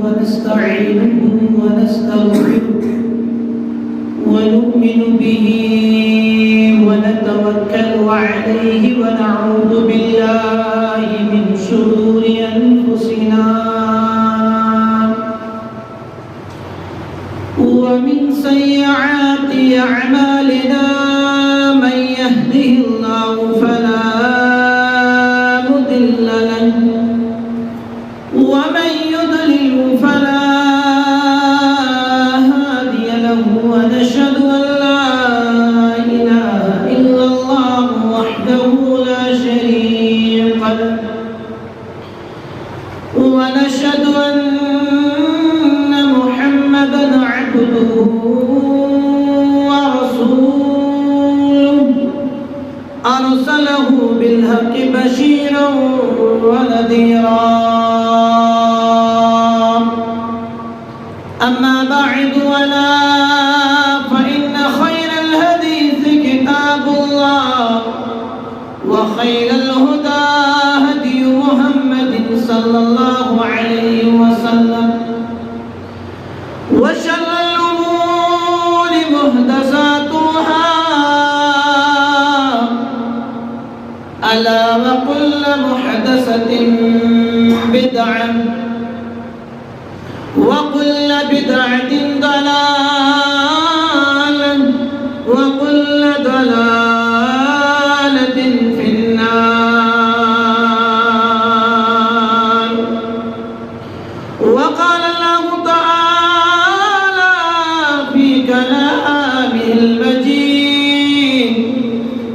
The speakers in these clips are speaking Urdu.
ونستعينه ونستغفره ونؤمن به ونتوكل عليه ونعوذ بالله من شرور أنفسنا ومن سيئات أعمالنا من يهده الله فلا مضل له ومن يضلل فلا هادي له ونشهد أن لا إله إلا الله وحده لا شريك له ونشهد أن محمدا عبده ورسوله أرسله بالحق بشيرا ونذيرا أما بعد ولا فإن خير الحديث كتاب الله وخير الهدى هدي محمد صلى الله عليه وسلم وشر الأمور محدثاتها ألا وكل محدثة بدعة وكل بدعة ضلالة وكل ضلالة في النار. وقال الله تعالى في كلامه المجيد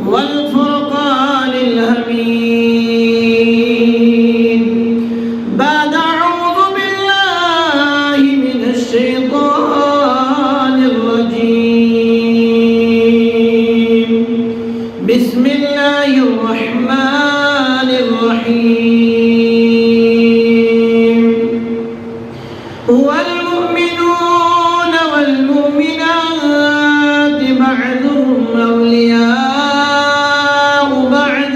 والفرقان الحميد بعد أعوذ بالله من الشيطان الرجيم بسم الله الرحمن الرحيم والمؤمنون والمؤمنات بعضهم أولياء بعض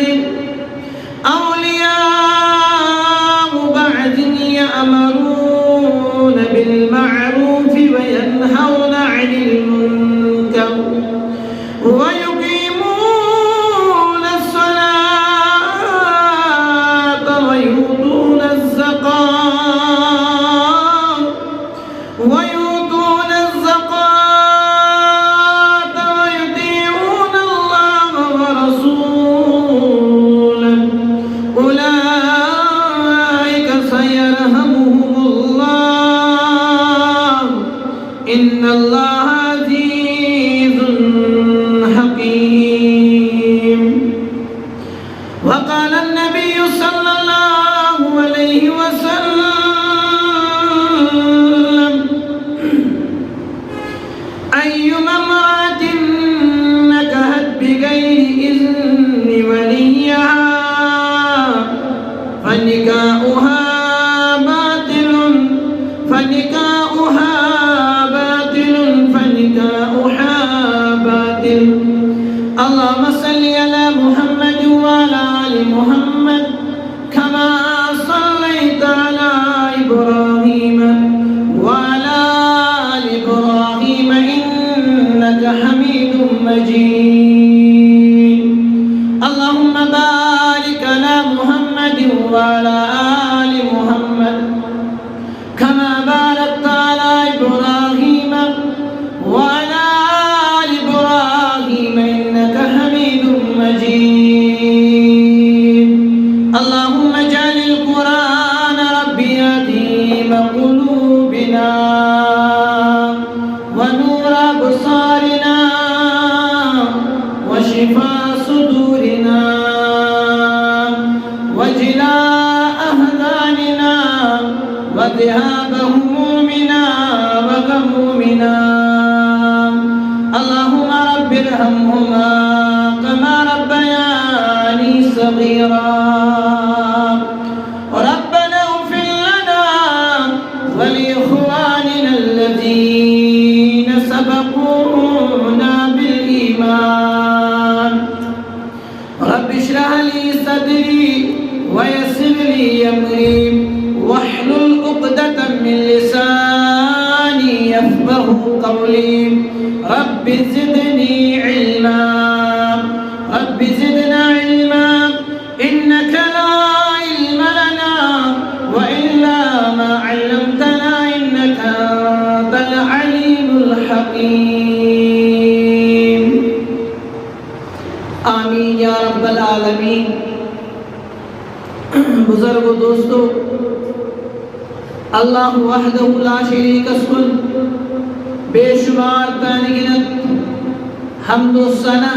يأمرون بالمعروف وينهون عن المنكر ويقيمون الصلاة ويؤتون الزكاة ويطيعون الله ورسوله أولئك سيرحمهم الله إن الله عزيز حكيم. وقال النبي صلى الله عليه وسلم أيما امرأة نكحت بغير إذن وليها فنكاؤها باطل. اللهم صل على محمد وعلى آل محمد كما صليت على إبراهيم وعلى آل إبراهيم إنك حميد مجيد. اللهم بارك على محمد وعلى آل محمد كما باركت على إبراهيم وعلى آل إبراهيم إنك حميد مجيد. اللهم اجعل القرآن ربيع قلوبنا ونور أبصارنا وشفاء صدورنا وجلاء أحزاننا وذهاب همومنا وغمومنا. اللهم رب ارحمهما كما ربياني صغيرا. ربنا اغفر لنا ولإخواننا الذين سبقونا بالإيمان. رب اشرح لي صدري ويسر لي أمري واحلل عقدة من قولي رب زدني علما رب زدنا علما إنك لا علم لنا وإلا ما علمتنا إنك أنت العليم الحكيم آمین یا رب العالمین. بزرگو دوستو، اللہ وحدہ لا شریک اسکن بے شمار تانگنت حمد و ثنا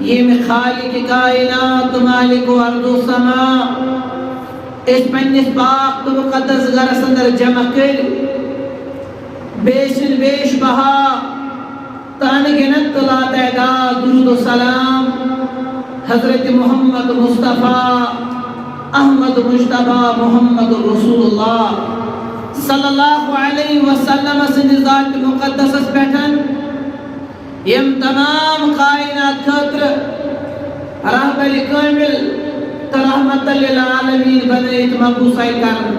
یہ میں خالق کائنات مالک و ارض و سماء اس پنس پاک تو مقدس گھرس اندر جمع کر بیشن بیش بہا تانگنت لا تعداد درود و سلام حضرت محمد مصطفیٰ احمد مجتبہ محمد رسول اللہ صلی اللہ علیہ وسلم سند ذات مقدس پیٹھن یم تمام کائنات خاطر رحمت کامل رحمت للعالمین بنیت مبعوث کرن.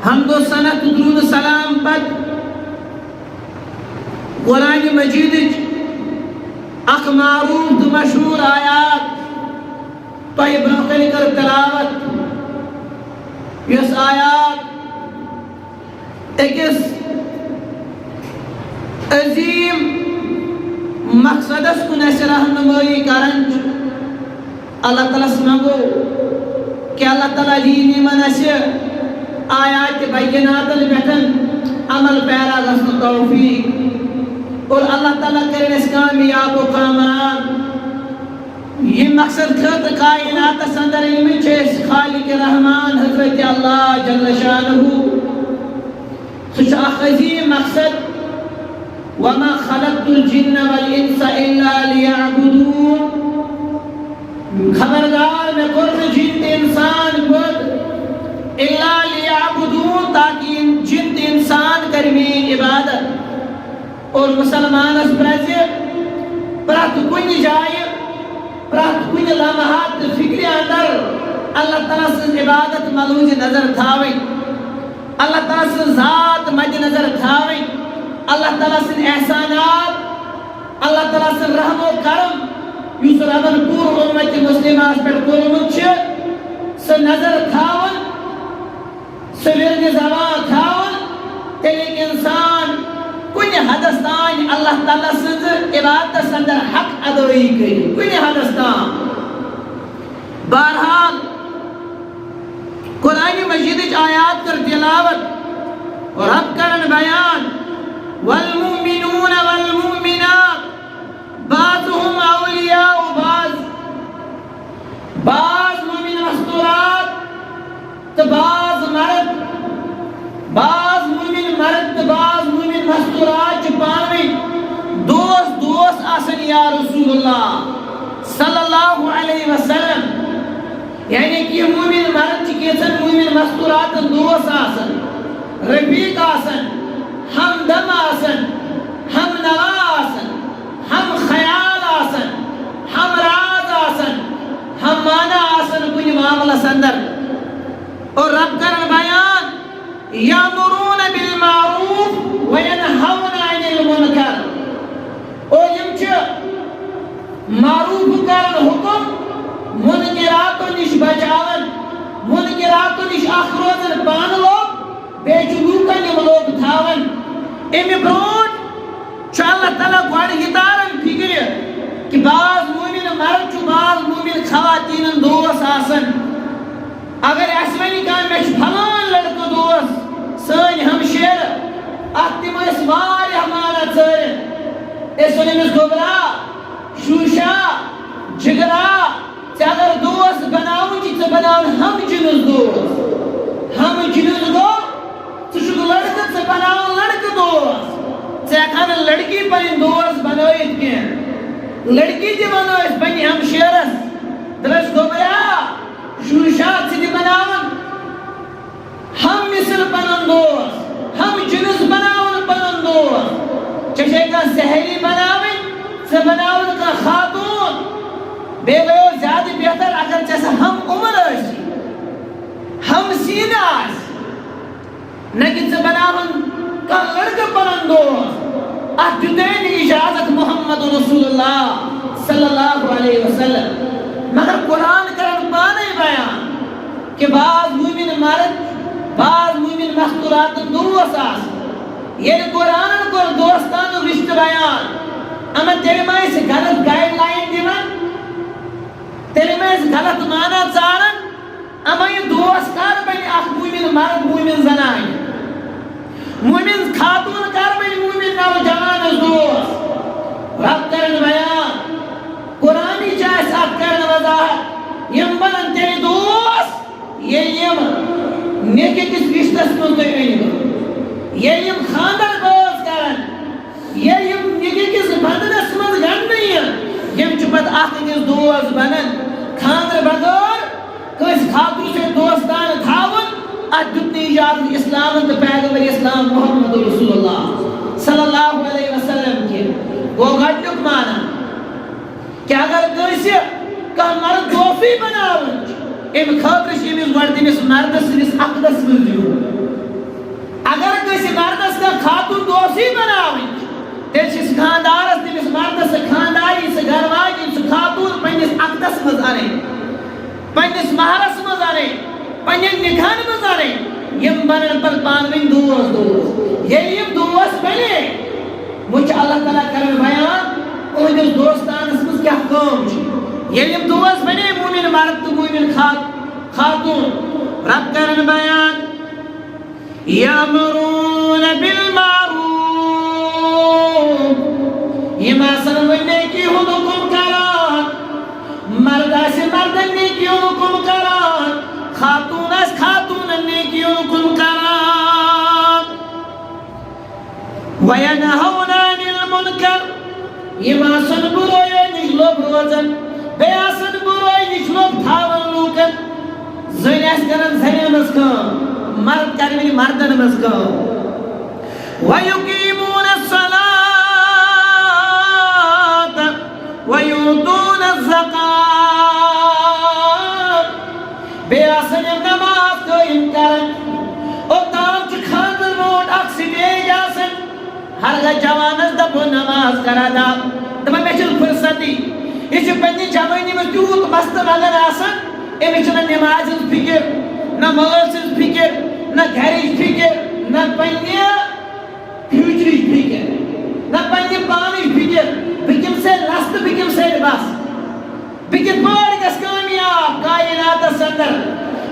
حمد و ثنا درود و سلام پت قرآن مجید اخ معروف تو مشہور آیات تو برکل کر تلاوت یس آیات اکس عظیم مقصدس کن اس رہنمائی کرن. اللہ تعالیٰ سمگو کہ اللہ تعالیٰ دینی من اس آیات بینات البتن عمل پیرا غسن توفیق اور اللہ تعالیٰ کرن اس کامیاب و کامران. یہ مقصد خط کائنات سندر علمی چیس خالق رحمان حضرت اللہ جل شانہ سچ عظیم مقصد وما خلقت الجن والانس الا ليعبدون. خبردار میں قرب جن انسان بود الا ليعبدون تاکہ جن انسان کرمی عبادت. اور مسلمان اس پرات کنی جائے پرات کنی لمحات فکری اندر اللہ تعالیٰ سے عبادت ملوج نظر تھاوئی اللہ تعالیٰ سے ذات مد نظر تھاوئی اللہ تعالیٰ سے احسانات اللہ تعالیٰ سے رحم و کرم یوس ربن پور امت مسلمات پر کورمت چھ سے نظر تھاون سے ورد زبان تھاون تلیک انسان کنی حدستان اللہ تعالیٰ سے عبادت سندر حق ادوئی کری کنی حدستان. بہرحال قرآن مجید آیات کر تلاوت اور رب کرن بیان والمؤمنون والمؤمنات بعضهم اولیاء و بعض مومن مستورات تو بعض مرد بعض مومن مرد تو بعض مومن مستورات چھ پانوی دوست آسن یا رسول اللہ صلی اللہ علیہ وسلم. یعنی کہ مومن مرد چکیسن مومن مستورات دوست آسن رفیق آسن ہمدم آسن ہم نوا آسن ہم خیال آسن ہم راز آسن ہم مانا آسن کنی معاملہ سندر. اور رب کرن بیان یامرون بالمعروف وینہون عن المنکر اور یم چھ معروف کرن حکم منکراتو نش بچاون منکراتو نش اخروزن پان لوگ بیچ لوکن یم لوگ تھاون. امی برونٹ چھ اللہ تعالیٰ گوڑ گتارن فکر کہ بعض مومن مرد چھ بعض مومن خواتین دوست آسن. اگر اسمانی کان میں پھلان لڑکو دوست سن ہمشیر اتم اس واری ہمارا ژرن اس ونمس گوبرا شوشا جگرا اگر دوست بناؤن چھ بناؤن ہم جنس دوست ہم جنس گو ژھُ لڑکہ ژٕ بناؤن لڑکہ دوست ژٕ ہیکہا لڑکی پنن دوست بنٲیِتھ کینٛہہ لڑکی تہِ بنٲیِتھ پننہِ ہمشیرس دپس گوبرا شوشا ژٕ تہِ بناوان ہم مثل پنن دوست ہم جنس بناون پنن دوست ژےٚ چھے کانٛہہ سہیلی بناوٕنۍ ژٕ بناوُن کانٛہہ خاتوٗن بیٚیہِ گٔیو زیادٕ بہتر اگر ژےٚ سۄ ہم عمر ٲسی ہم سیٖنہٕ آسہِ نہ کہ ژٕ بناوُن کانٛہہ لڑکہٕ پنُن دوست اتھ دیُتے نہٕ اجازت محمد رسول اللہ صلی اللہ علیہ وسلم مگر قرآن کرن پانے بیان کہ بعض مومن مرد بعض مومن مستورات دوست آسان یہ قرآن کو دوستان رشتہ بیان اما تیرے میں سے غلط گائیڈ لائن دیوان تیرے میں سے غلط معنی ژارن اما یہ دوست کر بنی اخ مومن مرد مومن زنان مومن خاتون کر بنی مومن نوجوان دوست رب کرن بیان قرآنی چاہے ساتھ کرن وضاحت یم بنن تیرے دوست یہ یم نیکی کس رشتس من تُہۍ أنِو ییٚلہِ یِم خانٛدر بٲژ کرن ییٚلہِ یِم نیکی کس بندنس منٛز گنٛڈنہٕ یِم چھِ پتہٕ اکھ أکِس دوست بنان خانٛدرٕ بغٲر کٲنٛسہِ خاتوٗن سۭتۍ دوستانہٕ تھاوُن اتھ دیُت نہٕ اجازت اسلامن تہٕ پیغمبر اسلام محمد رسول اللہ صلی اللہ علیہ وسلم کینٛہہ گوٚو گۄڈنیُک معنی کہ اگر کٲنٛسہِ کانٛہہ مرد دوستی بناوُن چھُ امہِ خٲطرٕ چھِ أمِس گۄڈٕ تٔمِس مردس سٕنٛدِس عقدس منٛز یُن اگر کٲنٛسہِ مردس کانٛہہ خاتوٗن دوستی بناوٕنۍ تیٚلہِ چھِ خانٛدارس تٔمِس مردس سۄ خانٛداری سۄ گرواجِنۍ سُہ خاتوٗن پننِس عقدس منٛز انٕنۍ پننِس مہرس منٛز انٕنۍ پننٮ۪ن نِکاحن منٛز انٕنۍ یِم بنن پتہٕ پانہٕ ؤنۍ دوست ییٚلہِ یِم دوست بنے وۄنۍ چھُ اللہ تعالیٰ کران بیان أہنٛدِس دوستانس منٛز کیٛاہ کٲم چھِ ییٚلہِ یِم دوست بنے مومن مرد تہٕ مومن خاتوٗن رب کرن بیان یامرون بالمعروف یِم آسن وۄنۍ نیکی ہُنٛد حُکم کران مرد آسہِ مردن نیکی ہُنٛد حُکم کران خاتوٗن آسہِ خاتوٗنن نیکی ہُنٛد حُکم کران وینہون عن المنکر یِم آسن بُرٲیو نِش لوٚب روزان بیٚیہِ آسن بُرٲے نِش لوٚب تھاوان لوٗکن زٔنۍ آسہِ کران زنٮ۪ن منٛز کٲم مرد کرِ وۄنۍ مردن منٛز کٲم وَیُقیٖموٗنَ الصَّلَاةَ وَیُؤْتُونَ الزَّکَاةَ بیٚیہِ آسن یِم نماز قٲیِم کران اوٚتام چھُ خانٛدر برونٛٹھ اکھ سٹیج آسان ہرگاہ جوانس دپو نماز کر ادا دپان مےٚ چھنہٕ فرصتی یہ چھُ پننہِ جوٲنی منٛز تیوٗت مستہٕ مگن آسان أمِس چھنہٕ نٮ۪مازِ ہٕنٛز فِکر نہ مٲلۍ سٕنٛز فِکر نہ گرِچ فِکر نہ پننہِ فیوٗچرٕچ فِکر نہ پننہِ پانٕچ فِکر بہٕ کمہِ سۭتۍ لس تہٕ بہٕ کمہِ سۭتۍ بس بہٕ کِتھ پٲٹھۍ گژھٕ کامیاب کایناتس اندر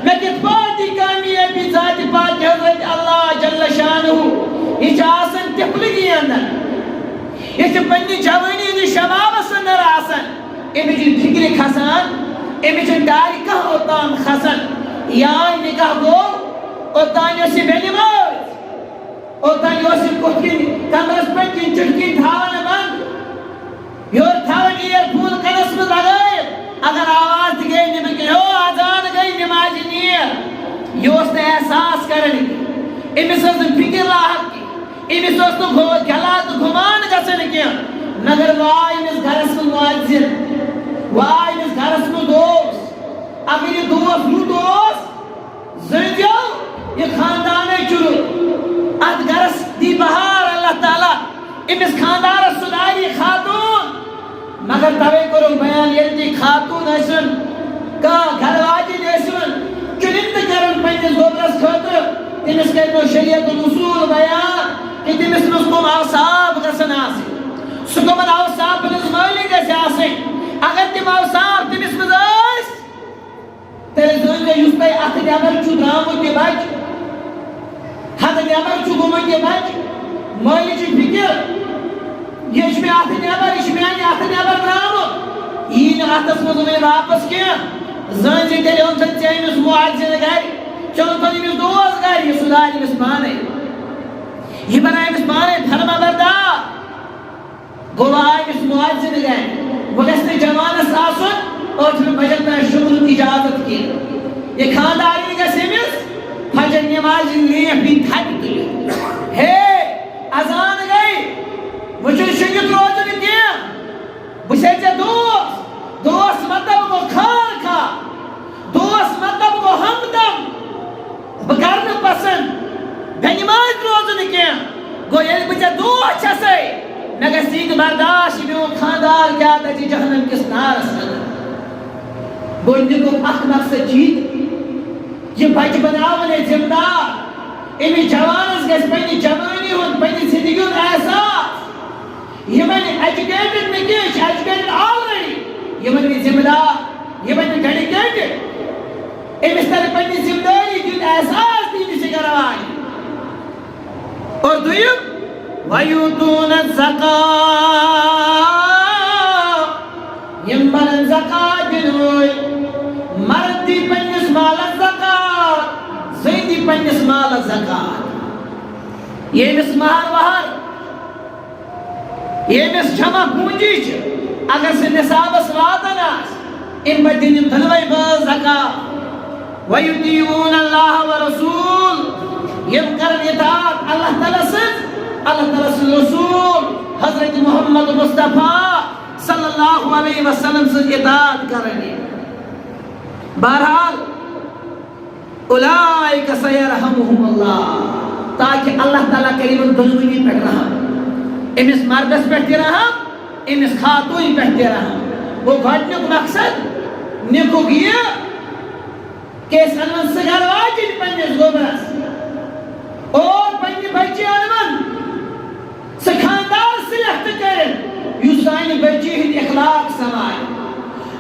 مےٚ کِتھ پٲٹھۍ دی کامیٲبی ذاتِ پاک حضرت اللہ جل شانہ یہ چھُ آسان تِفلگی اندر یہ چھُ پننہِ جوٲنی ہٕنٛدِس شبابس اندر آسان أمِس چھِ فِکرِ کھسان أمِس چھُنہٕ ڈارِ کانٛہہ اوٚتام کھسان یا نکاح گوٚو اوٚتانۍ ٲس یہِ بٮ۪نِمٲژ اوٚتانۍ اوس یہِ کُٹھ کِنۍ کمرس پٮ۪ٹھ کِنۍ چُٹھۍ کِنۍ تھاوان بنٛد یورٕ تھاوان اِیر فون کَنس منٛز لگٲیِتھ اگر آواز تہِ گٔے نٮ۪برۍ ہو اذان گٔے نٮ۪مازِ نیر یہِ اوس نہٕ احساس کران أمِس ٲس نہٕ فِکر لاحق کینٛہہ أمِس اوس نہٕ گلا تہٕ گُمان گژھان کینٛہہ مگر وۄنۍ آے أمِس گرس منٛز مؤذِن وۄنۍ آے أمِس گرس منٛز دوست اگر یہ دوست رُت اوس زٔنۍزیو یہ خاندانے چھُ رُت اتھ گرس دی بہار اللہ تعالیٰ أمِس خاندارس سُدھارِ یہِ خاتوٗن مگر توے کوٚرُکھ بیان ییٚلہِ تہِ خاتوٗن ٲسِن کانٛہہ گرٕ واجِنۍ ٲسِن چُنِنٛدٕ کرن پننِس گوبرس خٲطرٕ تٔمِس کرنو شریعت الاصوٗل بیان کہ تٔمِس منٛز کٕم اوصاف گژھن آسٕنۍ سُہ کٕمن اوصافن ہٕنٛز مٲلِک گژھِ آسٕنۍ اگر تِم اوصاف تٔمِس منٛز ٲسۍ تیٚلہِ زٲنۍزیو یُس تۄہہِ اتھٕ نٮ۪بر چھُ درٛامُت یہِ بچہِ ہتہٕ نٮ۪بر چھُ گوٚمُت یہِ بچہِ مٲلِچ چھِ فِکر یہ چھُ مےٚ اتھٕ نٮ۪بر یہِ چھُ میانہِ اتھٕ نٮ۪بر درٛامُت یی نہٕ اتھس منٛز وۄنۍ واپس کینٛہہ زٲنۍزِ تیٚلہِ اوٚن ژےٚ أمِس مُعزِن گرِ ژےٚ اوٚنتھ أمِس دوست گرِ یہِ سُدھارِ أمِس پانے یہ بنائے أمِس پانے فرما بردار گوٚو آے أمِس مُعزِن گرِ وۄنۍ گژھِ نہٕ جوانس آسُن ٲٹھن بجن تام شُہرُک اجازت کینٛہہ یہ خانداری گژھِ أمِس فجر نٮ۪مازِ لیف دِنۍ تھپہِ تُلِتھ ہے اذان گٔے وۄنۍ چھُنہٕ شٔنگِتھ روزُن کینٛہہ بہٕ چھَے ژےٚ دوست دوست مطلب گوٚو خان خواہ دوست مطلب گوٚو ہمدم بہٕ کرٕ نہٕ پسنٛد بے نٮ۪ماز روزُن کینٛہہ گو یل بچہ دوہ چھسے مگر سید برداشت میون خاندار کیا تجی جہنم کس نارس گوندگو اخ مقصد چیز یہ بچ بناونے ذمہ دار امی جوانس گس پنی جوانی ہون پنی زندگی ہون احساس یہ من ایجوکیٹڈ نکیش ایجوکیٹڈ آلریڈی یہ من ذمہ دار یہ من ڈیڈیکیٹڈ امی طرح پنی ذمہ داری دیت احساس دینی سے کروائی اور دویم وَيُؤْتُونَ الزَّكَاةَ يَمَّنَ زَكَاةَ دِنوي مرد دی پنیس مال زکاة زیدی پنیس مال زکاة یہ مس مہر وہر یہ مس جمع پونجی اگر سے نصابس واتن آس ان بدین دلوی باز زکاة وَيُطِيعُونَ اللَّهَ وَرَسُولُ یم کرن اطاعت اللہ تعالیٰ سے اللہ تعالیٰ سے رسول حضرت محمد مصطفیٰ صلی اللہ علیہ وسلم سے اطاعت کرنی بہرحال اولئک سیرحمہم اللہ تاکہ اللہ تعالیٰ کریم دنوی پہ رحم امس مردس پہ رحم امس خاتون پہ رحم وہ گھٹنک مقصد نکو گیا کہ سنون سگر واجن پنیس گوبرس اور پنی بچی آنمن سکھاندار سلیحت کرن یو سانی بچی ہند اخلاق سمائے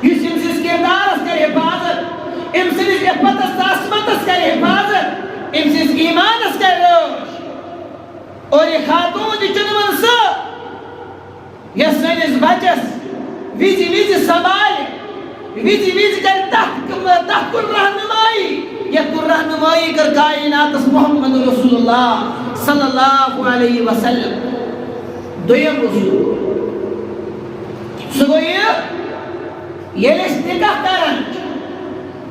یو سمسیس کردارس کر حفاظت امسیس اپتس تاسمتس کر حفاظت امسیس ایمانس کر روش اور یہ خاتون دی چنمن سا یہ سنیس بچس ویزی ویزی سمائے ویزی ویزی کر تحکر رہنمائی یہ کر رہنمائی کر کائنات محمد رسول اللہ صلی اللہ علیہ وسلم دویم رسول سگو یہ اس نکاح کرن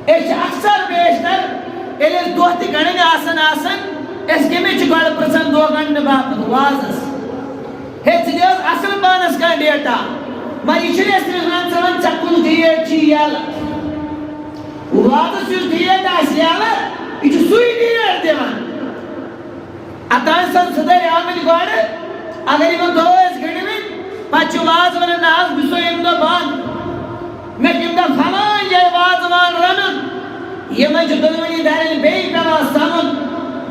ایچ اکثر بیشتر ایلیس دوہتی گھنن آسن اس کے میں چکوڑ پرسن دو گھنن باپت وازس ہیچ دیوز اصل بانس کا ڈیٹا ماری چھر اس رزنان سران چکل دیئے چی یالا وازس یوز دیئے داس یالا یہ سوئی دیئے دیوان اتان سن صدر آمین گوڑ اگر یہ دوز گھنن پچھو واز ونن آز بسو امدو بان میں کمدہ فلان جائے وازوان رنن یہ میں جو دنوانی دارین بے پیوا سمن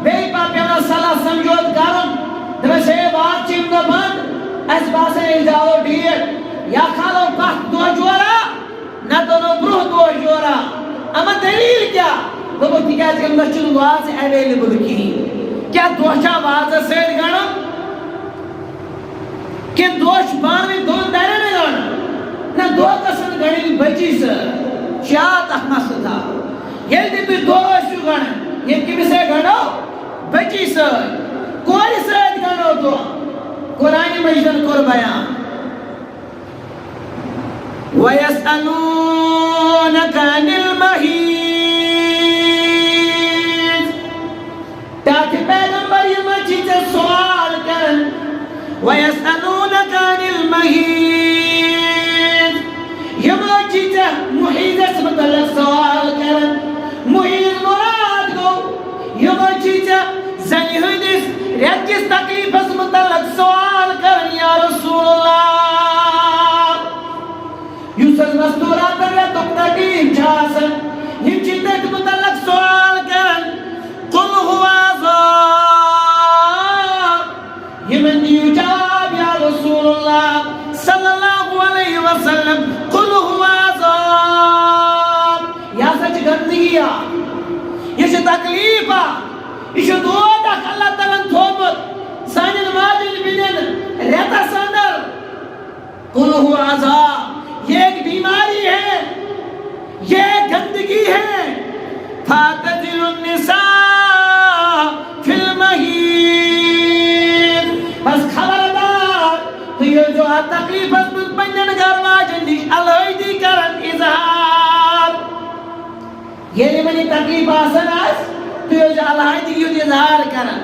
بے پیوا صلاح سمجھوت کرن درسے بات چمدہ بند اس باسے اجاو ڈیٹ یا کھالو پاک دو جورا نہ دونو بروح دو جورا اما دلیل کیا دو تکیاز کہ مچھل واز اویلیبل کی کیا دوچا واز سید گھنم کہ دوچ بانوی دون دارین گھنم نہ دو قسم گھنی بچی سے شاعت احمد تھا یہ دی تو دو اشو گھنن یہ کمی سے گھنو بچی سے کوئی سے گھنو تو قرآن مجدن کر بیان وَيَسْأَلُونَكَ عَنِ الْمَحِيضِ تاکہ پیغمبر یہ مجید سوال کرن وَيَسْأَلُونَكَ عَنِ الْمَحِيضِ یہ مجید محیض مطلق سوال کرن محیض مراد کو یہ مجید زنی ہوئی ریت کس تکلیف اس مطلق سوال کرن یا رسول اللہ یوسف مستورات ریتک تکلیف جاسن یہ چیزیں مطلق سوال کرن قل ہوا عذاب یہ من دیو جواب یا رسول اللہ صلی اللہ علیہ وسلم قل ہوا عذاب یا سچ گندگیا یہ سے تکلیفا یہ سے دعا تک اللہ تعالیٰ تھوبت سانین ماجن بینن ریتا سندر قل ہوا عذاب یہ ایک بیماری ہے یہ ایک گندگی ہے فاتجل النساء فی المحید بس خبردار تو یہ جو تکلیف اس مطمئنن گرواجن دیش علویدی کرن اظہار یہ منی تکلیف آسن آس تو یہ جو علویدی یوں اظہار کرن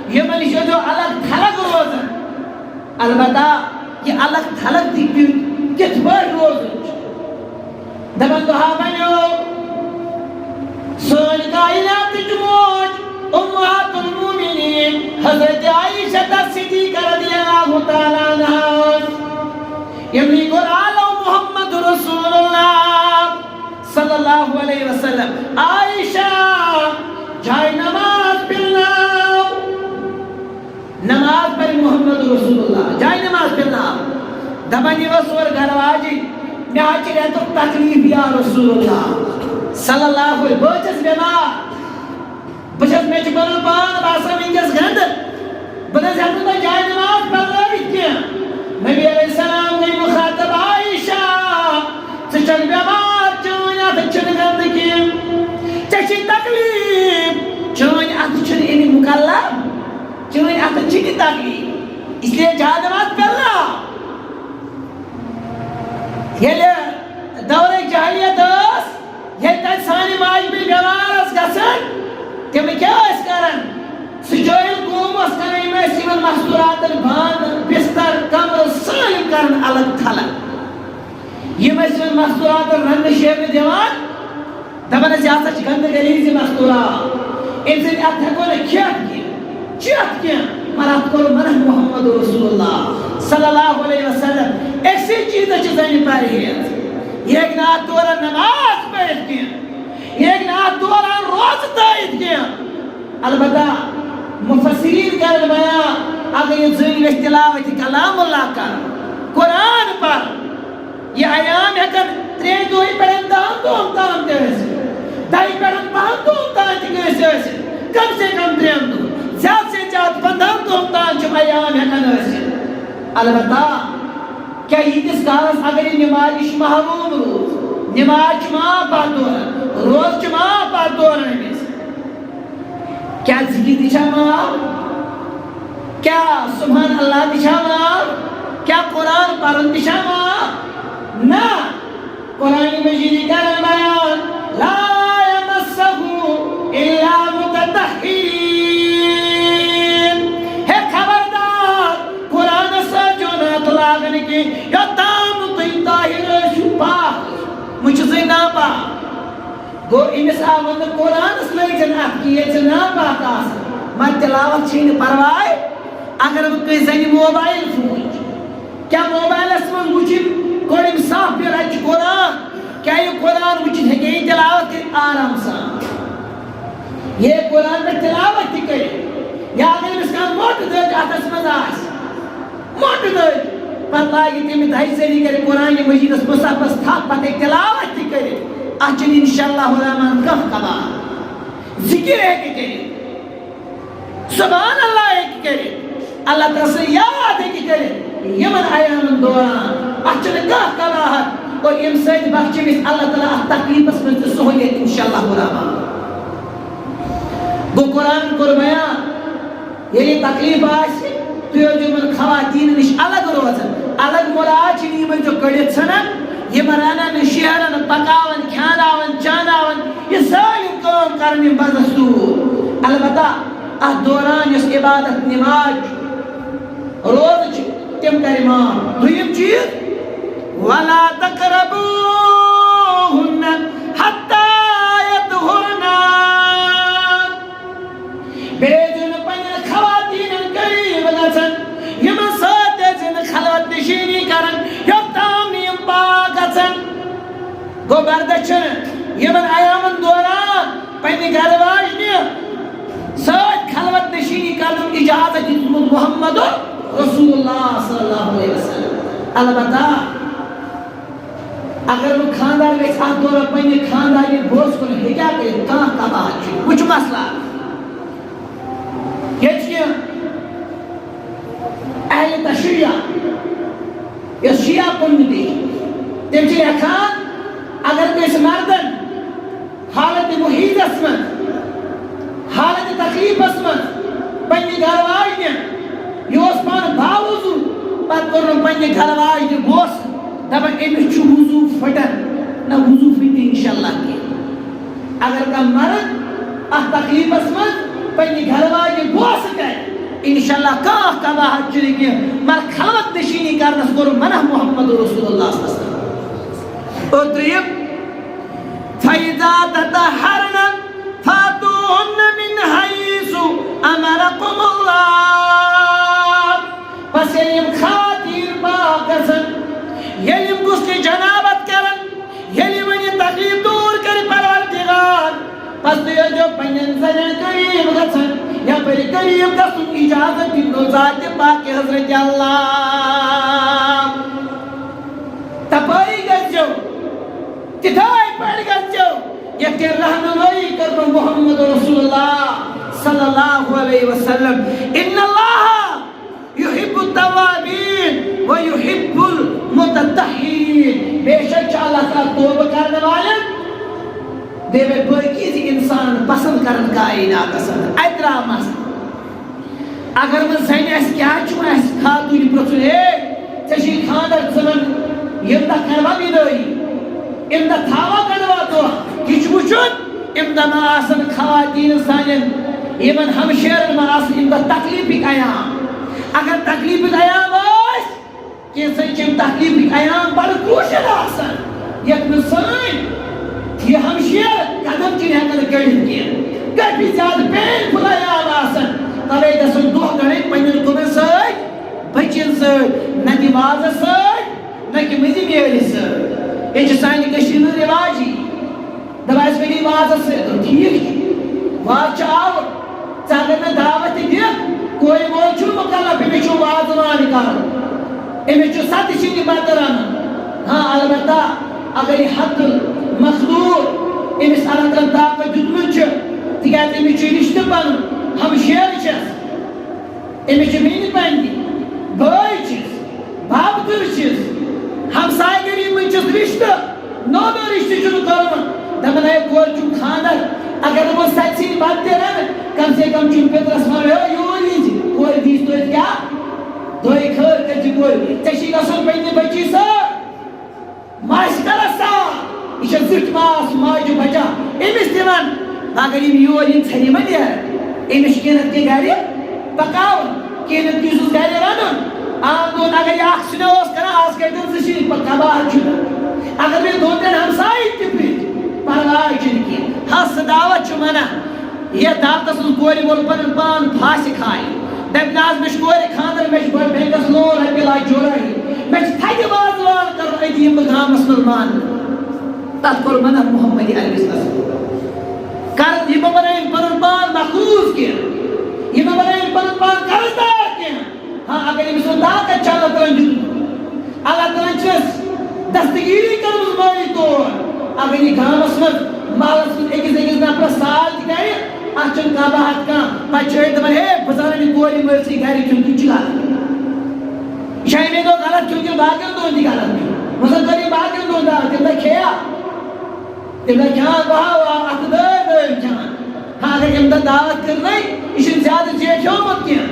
یہ منی جو الگ تھلق روزن البتہ یہ الگ تھلق دی کت بڑھ روزن دبن تو ہاں بنیو سون کائنات جموج امہات المومنین حضرت عائشہ صدیقہ تعالیٰ عنہ یمنی قرآن محمد رسول اللہ صلی اللہ علیہ وسلم عائشہ جائے نماز پڑھنا نماز پر محمد رسول اللہ جائے نماز پڑھنا دبنی وسور گھر واجی میں آچی رہے تو تکلیف یا رسول اللہ صلی اللہ علیہ وسلم بچس بیمار بچس میں چکن پان باسا منگس گھند بدس ہم تو جائے نماز پڑھ رہی کیا نبی علیہ السلام نے مخاطب عائشہ چچن بیمار چونیا تچن گھند کی چچن تکلیف چونیا تچن انہی مکلب چونیا تچن تکلیف اس لیے جائے نماز پڑھ رہا یہ دور جاہلیت اس یہ تک سانی ماج بھی بیمار اس گسن کہ میں کیا اس کرن سجویل قوم اس کرن میں سیون محصورات البان بستر کمر سالم کرن الگ تھلق یہ میں سیون محصورات الرند شیب دیوان دبن سیاسہ چکند گلیزی محصورات ان سے اتھکو نے کیت کیا مرات کو منہ محمد رسول اللہ صلی اللہ علیہ وسلم ایسی چیز چیزیں پاری ہے ایک نات دوران نماز پڑھ کیا ایک نات دوران روز تائید کیا البتہ مفسرین کر بیان اگر یہ ذریع تلاوت کلام اللہ کا قرآن پر یہ ایام ہے کہ ترین دوئی پڑھن دام تام تیویسے دائی پڑھن پہن تام تیویسے کم سے کم ترین دو زیاد سے زیاد 15 تام چم ایام ہے کہ البتہ کیا یہ کالس اگر یہ نماز محروم روز نماز چما پاتور روز چما پاتور کیا ذکر دشا مار کیا سبحان اللہ دشا مار کیا قرآن پرن دشا مار نا قرآن مجید کرن بیان لا یمسہو الا متطہرین لاغن کی یا تام تین طاہر شپا مجھ سے ناپا گو انس آمد قرآن اس لئے جناب کی یہ ناپا کاسا میں تلاوت چھین پروائے اگر وہ کوئی زنی موبائل فون کیا موبائل اس میں مجھے کوئی صاف بھی رہا قرآن کیا یہ قرآن مجھے ہے کہ یہ تلاوت کی آرام سا یہ قرآن میں تلاوت کی کرے یا اگر اس کا موٹ دے جاتا اس میں آس موٹ دے پتہ یہ تیمی دھائی سے نہیں کرے قرآن مجید اس مصحف تھا پتہ ایک تلاوت کی کرے اچھن انشاءاللہ الرحمن کف کبا ذکر ہے کہ کرے سبحان اللہ ہے کہ کرے اللہ تعالیٰ سے یاد ہے کہ کرے یمن ایام دوران اچھن کف کبا اور یم سید بخشی میں اللہ تعالیٰ تقریب اس میں سہولیت انشاءاللہ الرحمن وہ قرآن قربیان یہ تقریب آسی تو جو من خواتین نش الگ روزن الگ مراج نہیں میں جو کڑیت سنن یہ مرانن شہرن پکاون کھاناون چاناون یہ سالم کام کرنی بدستور البتہ دوران اس عبادت نماز روز تم کر امام دویم چیز ولا تقربوهن حتى يطهرن بیجن پنن خواتین قریب گژھن یمن سۭتۍ ٲسِن خلوت نشینی کرن یوٚتام نہٕ یِم پاک گژھن گوٚو بردچھن یمن ایامن دوران پننہِ گرٕ واجنہِ سۭتۍ خلوت نشینی کرنُک اجازت دیُتمُت محمد رسول اللہ صلی اللہ علیہ وسلم البتہ اگر وہ خاندار میں ساتھ دورہ پننہِ خاندانی بوس کن ہیٚکیٛا کٔرِتھ کانٛہہ کباہت چھُ وٕچھ مسئلہ یہ اہل تشریع یہ شیعہ کنڈی تم چھ ہیکان اگر کس مردن حالت محیط اسمن حالت تقریب اسمن پنی گھروائی یہ اس پان باوضو پت کرن پنی گھروائی بوس دبن امس چھ وضو پھٹن نہ وضو پھٹی انشاءاللہ کی اگر کا مرد ات تقریب اسمن پنی گھروائی بوس کر انشاءاللہ کاف کباہت چلی کی مر خلوت نشینی کرنس کرو منہ محمد رسول اللہ صلی اللہ علیہ وسلم اور دریم فَإِذَا تَطَهَّرْنَ فَاتُوهُنَّ مِنْ حَيْثُ أَمَرَكُمُ اللَّهُ پس یم پنن زنن قریب گژھن یا پھر قریب گژھن اجازت دِنو ذات پاک حضرت اللہ تپٲری گژھِو تِتھٲے پٲٹھۍ گژھِو یتھ کٔنۍ رہنمٲیی کٔرمٕژ محمد رسول اللہ صلی اللہ علیہ وسلم ان اللہ یحب التوابین ویحب المتطہرین بے شک اللہ تعالیٰ توبہ کرنے والے بے باقی تہِ انسان پسند کرن کائناتس اترا مسئلہ اگر نہٕ زنہِ آسہِ کیٛاہ چھُ آسہِ خاتوٗنہِ پرٛژھُن ہے ژےٚ چھُے خانٛدر ژٕ وَن ییٚمہِ دۄہ کروا بِدٲیی اَمہِ دۄہ تھاوا کڑوا دۄہ یہِ چھُ وٕچھُن اَمہِ دۄہ ما آسن خواتیٖن سانٮ۪ن یِمن ہمشیرن ما آسن اَمہِ دۄہ تکلیٖفٕکۍ عیام اگر تکلیٖفٕکۍ عیام ٲسۍ کینٛژن چھِ یِم تکلیٖفٕکۍ عیام بڑٕ کروٗشل آسان یتھ منٛز سٲنۍ یہ ہمشیر قدم چھِنہٕ ہٮ۪کان کٔڑِتھ کینٛہہ کٲفی زیادٕ پینفُل عیام آسان تَوَے گژھن دۄہ کڑٕنۍ پننٮ۪ن کُمن سۭتۍ بچن سۭتۍ نہ تہِ مازس سۭتۍ نہ کہِ مٔنزِ بیٛٲلِس سۭتۍ یہِ چھِ سانہِ کٔشیٖرِ ہُنٛد رِواجی دَپان أسۍ ؤنِو مازس سۭتۍ ٹھیٖک چھُ واز چھُ آوُر ژٕ اگر مےٚ دعوت تہِ دِکھ کورِ مول چھُنہٕ مُکلف أمِس چھُ وازوان کرُن أمِس چھُ سَتہٕ سِنہِ بتہٕ رَنُن ہاں البتہ اگر یہِ حقل مخلوق أمِس اللہ تعالیٰ طاقت دیُتمُت چھُ تِکیٛازِ أمِس چھُ رِشتہٕ پنُن ہمشیر چھَس أمِس چھِ بیٚنہِ پننہِ بٲے چھِس بابتر چھِس ہمسایہِ گٔری منٛز چھِس رِشتہٕ نوٚو نوٚو رِشتہٕ چھُنہٕ کوٚرمُت دپان ہے کورِ چھُم خانٛدر اگر نہٕ بہٕ سَتہِ سِنہِ بتہٕ تہِ رَنہٕ کم سے کم چھُم پِترس وَنُن ہے یور ییٖزِ کورِ دیٖزِ توتہِ کیٛاہ دۄیہِ خٲر کٔرزِ کورِ ژےٚ چھِی گژھُن پننہِ بچی سۭتۍ ماسہِ کرس ساتھ یہ چھِ زِٹھ ماس ماجہِ بچا أمِس تہِ وَن اگر یِم یور یِن ژھٮ۪نہِ ما نیرِ أمِس چھِ کینٛہہ نتہٕ کینٛہہ گرِ پکاوُن کینٛہہ نتہٕ کینٛہہ چھُس گرِ رَنُن عام دۄہن اگر یہِ اکھ سِنیٛا اوس کران آز کٔرۍتن زٕ سِنۍ پتہٕ کباب چھُنہٕ اگر مےٚ دۄن ترٛٮ۪ن ہمساے تہِ پرٛژھۍ پرواے چھُنہٕ کینٛہہ ہس سُہ دعوت چھُ ونان یتھ دعوتس منٛز کورِ مول پنُن پان پھاسہِ کھایہِ دپہِ نہ حظ مےٚ چھُ کورِ خانٛدر مےٚ چھُ گۄڈٕ بینکس لون رۄپیہِ لچھ جورٲہی مےٚ چھِ تھدِ وازوان کرُن أتی یِمہٕ بہٕ گامس منٛز ماننہٕ تتھ کوٚر منع محمد عربی کر یہِ مہ بنٲیِن پنُن پان مخلوٗق کینٛہہ یہِ مہ بنٲیِن پنُن پان قرضدار کینٛہہ ہاں اگر أمِس وۄنۍ طاقت چھُ اللہ تعالیٰ دیُتمُت اللہ تعالیٰ چھُس دستگیری کٔرمٕژ مٲلی طور اگر یہِ گامس منٛز محلس منٛز أکِس نفرس سال تہِ کرِ اتھ چھُنہٕ کانٛہہ بہت کانٛہہ پتہٕ چھِ أڑۍ دپان ہے بہٕ زانن یہِ کورِ مٲلسٕے گرِ کیُن تہِ چھُ غلط یہِ چھا اَمے دۄہ غلط کیوں کِنہٕ باقین دۄہن تہِ غلط کیوں مثلاً کٔر یہِ باقین دۄہن دعوت تمہِ دۄہ کھیٚیا تمہِ دۄہ کھیٚوان بہہ اتھٕ دٲرۍ کھیٚوان ہاں اگر ییٚمہِ دۄہ دعوت کٔرنٕے یہِ چھُنہٕ زیادٕ زیٹھیومُت کینٛہہ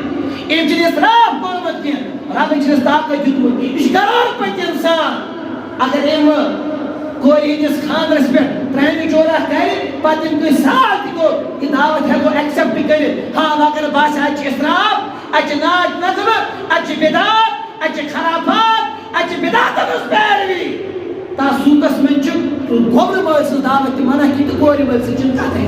أمۍ چھُنہٕ اِسراف کوٚرمُت کینٛہہ ربن چھُنس طاقت دیُتمُت یہِ چھُ کروڑ پٔتۍ اِنسان اگر أمۍ کورِ ہٕنٛدِس خانٛدرس پٮ۪ٹھ ترٛامہِ جورہ کرِ پتہٕ أمۍ کٲنٛسہِ سال تہِ کوٚر یہِ دعوت ہٮ۪کو ایکسپٹ کٔرِتھ ہاں اگر باسہِ اتہِ چھُ اِسراف اتہِ چھِ ناچ نغمہٕ اتہِ چھِ بدعت اتہِ چھِ خرافات اتہِ چھِ بدعتن ہٕنٛز پیروی تتھ صوٗرتس منٛز چھُ گوٚبرٕ مٲلۍ سٕنٛز دعوت تہِ منع کینٛہہ تہٕ کورِ مٲلۍ سٕنٛز چھِنہٕ کتھٕے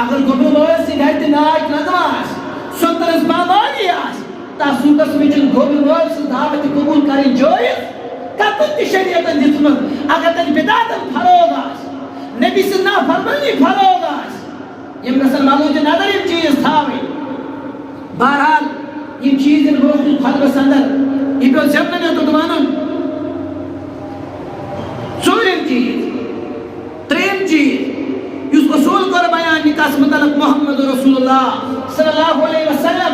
اگر گوٚبرٕ مٲلۍ سٕنٛدِ گرِ تہِ ناچ نغمہٕ آسہِ سۄنتن ہٕنٛز پابندی آسہِ تتھ صوٗرتس منٛز چھُنہٕ گوٚبرٕ مٲلۍ سٕنٛز دعوت تہِ قبوٗل کرٕنۍ جٲیز کتن تہِ شریعتن دِژمٕژ اگر تتہِ بدعتن فروغ آسہِ نبی سٕنٛز نافرمٲنی فروغ آسہِ یِم گژھن ملوٗجہِ نظر یِم چیٖز تھاوٕنۍ بہرحال یِم چیٖز ییٚلہِ برونٛہہ کُن خۄطبس انٛدر یہِ پیوٚو زٮ۪پنہٕ نیُن ونُن ژوٗرِم چیٖز ترٛیٚیِم چیٖز یُس اصوٗل کوٚر بیان نِکاحس متعلق محمد رسول اللہ صلی اللہ علیہ وسلم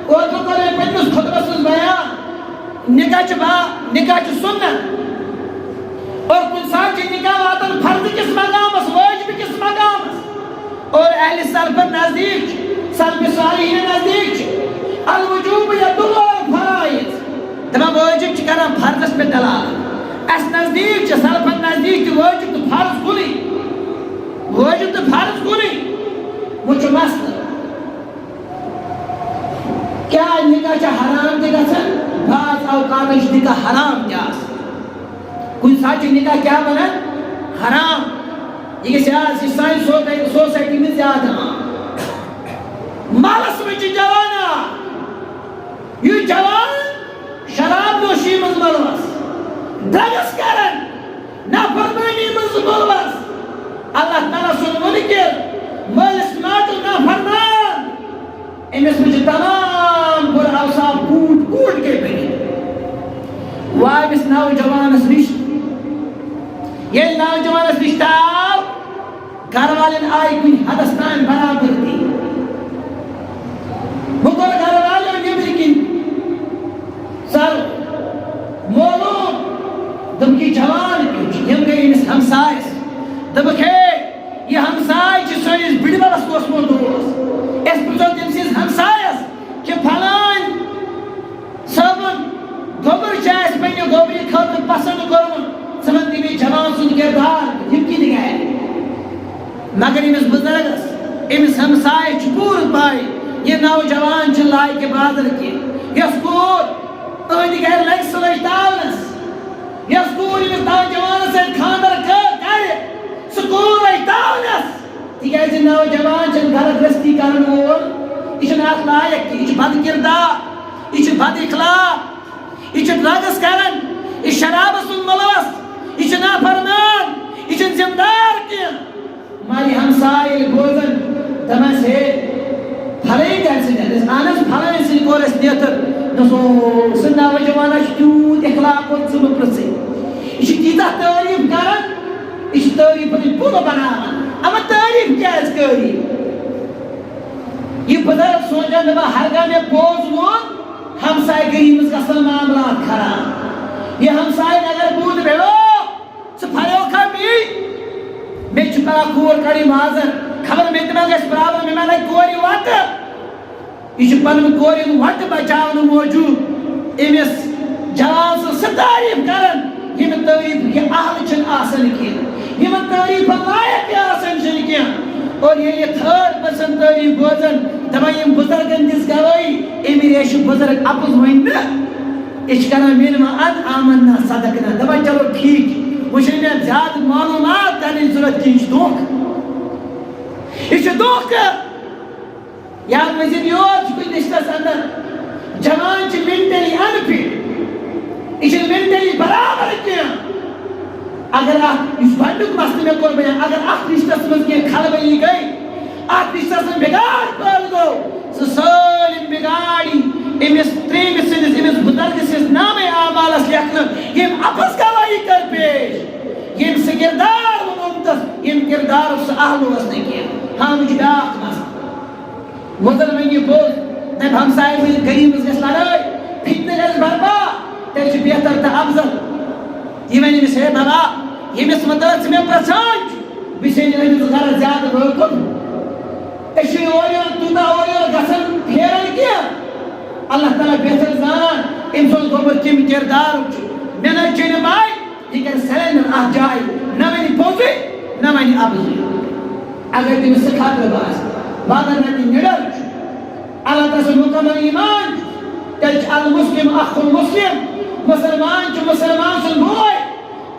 اوترٕ کوٚر مےٚ پٔتمِس خۄطبس منٛز بیان نکاح چھُ سُنت اور کُنہِ ساتہٕ چھِ نکاح واتان فرض کِس مقامس وٲجبہٕ کِس مقامس اور اہلِ سلفس نزدیٖک چھُ سلفِ صالحیٖنن نزدیٖک چھُ الوجوب یدل الفرائض دپان وٲجب چھِ کران فرضس پٮ۪ٹھ دلالت اسہِ نزدیٖک چھِ سلفن نزدیٖک تہِ وٲجب تہٕ فرض کُنُے وٲجب تہٕ فرض کُنُے وۄنۍ چھُ مسلہٕ کیٛاہ نکاح چھا حرام تہِ گژھان بعض اوقاتن چھُ نکاح حرام تہِ آسان کُنہِ ساتہٕ چھُ نکاح کیٛاہ بنان حرام یہِ گژھِ آز یہِ سانہِ سوسایٹی منٛز زیادٕ عام محلس منٛز چھُ جوان اکھ یُس جوان شراب نوشی منٛز ملوث ڈرگس کران نافرمٲنی منٛز ملوث اللہ تعالیٰ سن منکر مالس ماجد نافرمان امس مجھے تمام بر اوصاف کوٹ کوٹ کے پڑی وابس نوجوانس نش یہ نوجوانس نش تاو گھر والن آئی کن حدس تان برابر دی مگر گھر والوں نیبر کن سر مولون دم کی جوان کیوں یم گئی امس ہمسائس دبک ہے یہ ہمسائے چھ سنس بڑی بابس کوسمو دوست اس پرچو تم سیز ہمسائس کہ پھلان صبن گوبر چاہس پہنے گوبری خطر پسند کرون سمن تیمی جوان سن کردار ہم کی نگاہ مگر امس بزرگس امس ہمسائے چھ پور پائی یہ نوجوان چھ لائی کے بادر کی یس کور اہدی گھر لگ سلش داونس یس کور امس نوجوان سے خاندر کرے سکور ای داونس تیکیز نوجوان چھ گھر گرستی کرن وول یہ چھ ناک لائق یہ چھ بد کردار یہ چھ بد اخلاق یہ چھ ڈرگس کرن یہ شراب سن ملوث یہ چھ نافرمان یہ چھ ذمہ دار کیا ماری ہمسائے بوزن دمس ہے پھلیں کیسے دس آنس پھلیں سے کورس نیتر نسو سن نوجوان تیوت اخلاق و ثم پرسے یہ تیتا تعریف کرن یہ تعریف پن پول بناون اما تعریف کیاز کری یہ بزرگ سوچان دبا ہرگاہ میں بوز وون ہمسائے گریمز کا سن معاملات خراب یہ ہمسائے اگر بود بیلو سو پھلیو کمی میں چھپا کور کڑی مازر خبر میں تمہیں گیس پرابلم میں لائک کوری وقت یہ چھپا نم کوری وقت بچاون موجود امس جوان سے تعریف کرن یہ میں تعریف یہ اہل چھن آسن کی یہ میں تعریف لائق آسن چھن کی اور یہ تھرڈ پرسن تعریف بوزن دمائیم بزرگن دس گوائی امی ریش بزرگ اپوز ہوئن اچھ کنا مینما ان آمنا صدقنا دمائی چلو ٹھیک مجھے میں زیادہ معلومات کرنے ضرورت کی دوک یہ دوک یا مزید یور کوئی نشتہ اندر جوان چھ منٹلی انفٹ یہ منٹلی برابر کیا اگر آپ اس بڑک مسئلے میں کوئی بیان اگر آپ رشتہ سمجھ کے خلبلی گئی آپ رشتہ سمجھ بگاڑ پڑ دو سالم بگاڑی امس تریم سنس امس بزرگ سنس نام اعمالس لکھنا یم اپس گواہی کر پیش یم سے کردار منتس یم کردار اس اہل وسنے کیا ہاں مجھے بیاق مست وزر میں یہ بول نب ہمسائے میں غریب اس کے لڑائی فتنے گز برپا تیچ بہتر تا افضل یہ میں نے سے بابا یہ میں سمدرت سے میں پرسانچ بسے نے غرض زیادہ روکن اشی اوریان تودا اوریان گسن پھیرن کیا اللہ تعالیٰ بہتر زانان انسان گوبر کم کردار میں نے چین بائی یہ کر سلین آہ جائی نہ میں نے پوزی نہ میں نے ابزی اگر تم سے خاطر باز بادر نتی نڈر اللہ تعالیٰ سے مکمل ایمان تلچ المسلم اخ المسلم مسلمان چو مسلمان سن بوئی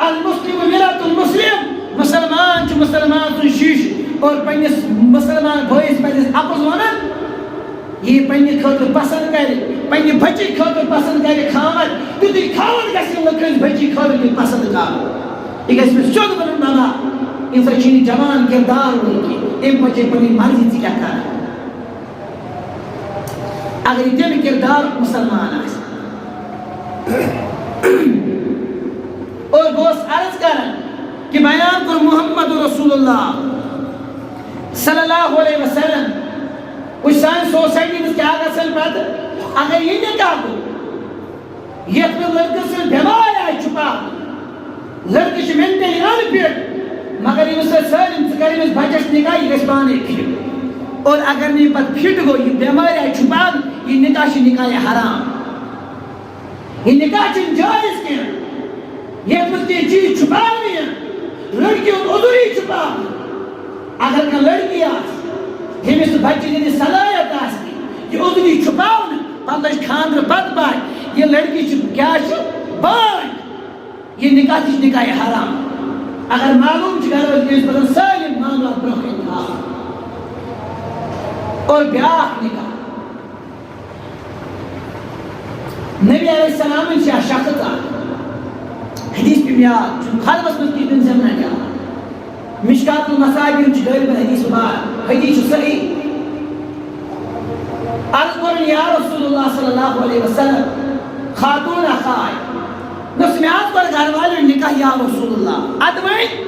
المسلم ملت المسلم مسلمان چو مسلمان سن شیش اور پنیس مسلمان بھوئیس پنیس اپز ونن یہ پنی خاطر پسند کرے پنی بچی خاطر پسند کرے کھاون تو دی کھاون گسی لکھنس بچی خاطر پسند کرے یہ گسی میں شد بنن بابا ان سے چینی جوان کردار ہوئی کی ام بچے پنی مرضی سے کیا کرے اگر یہ دیم کردار مسلمان آئے اور گوست عرض کرن کہ بیان کر محمد رسول اللہ صلی اللہ علیہ وسلم کچھ سائن سوسائٹی میں کیا گسل پتہ اگر یہ نکاح کو یہ میں لڑکے سے بیمار آئے چھپا لڑکے سے منٹلی آن پیٹ مگر یہ سے سالم سکری میں بچش نکاح یہ گسپانے کی اور اگر نہیں پر پھٹ گو یہ بیمار آئے چھپا یہ نکاح سے نکاح حرام یہ نکاح چن جائز کیا یہ مجھے چیز چھپا نہیں ہے لڑکی ان عذری چھپا اگر کا لڑکی آس ہم اس بچے جنہیں صلاحیت آسکی یہ عذری چھپاؤں پندش خاندر بد بائی یہ لڑکی کیا چھو بائی یہ نکاح چیز نکاح حرام اگر معلوم چکر ہے اس پر سالم معاملات برخی تھا اور بیاق نکاح نبی علیہ السلام ان سے شخص تھا حدیث پہ بیاد چون خالبس مجھے دن سے منہ کیا مشکات المصابیح چھ غالباً حدیث بار حدیث صحیح عرض کرن یا رسول اللہ صلی اللہ علیہ وسلم خاتون اخائے نس میں آت پر گھر والے نکاح یا رسول اللہ ادمائن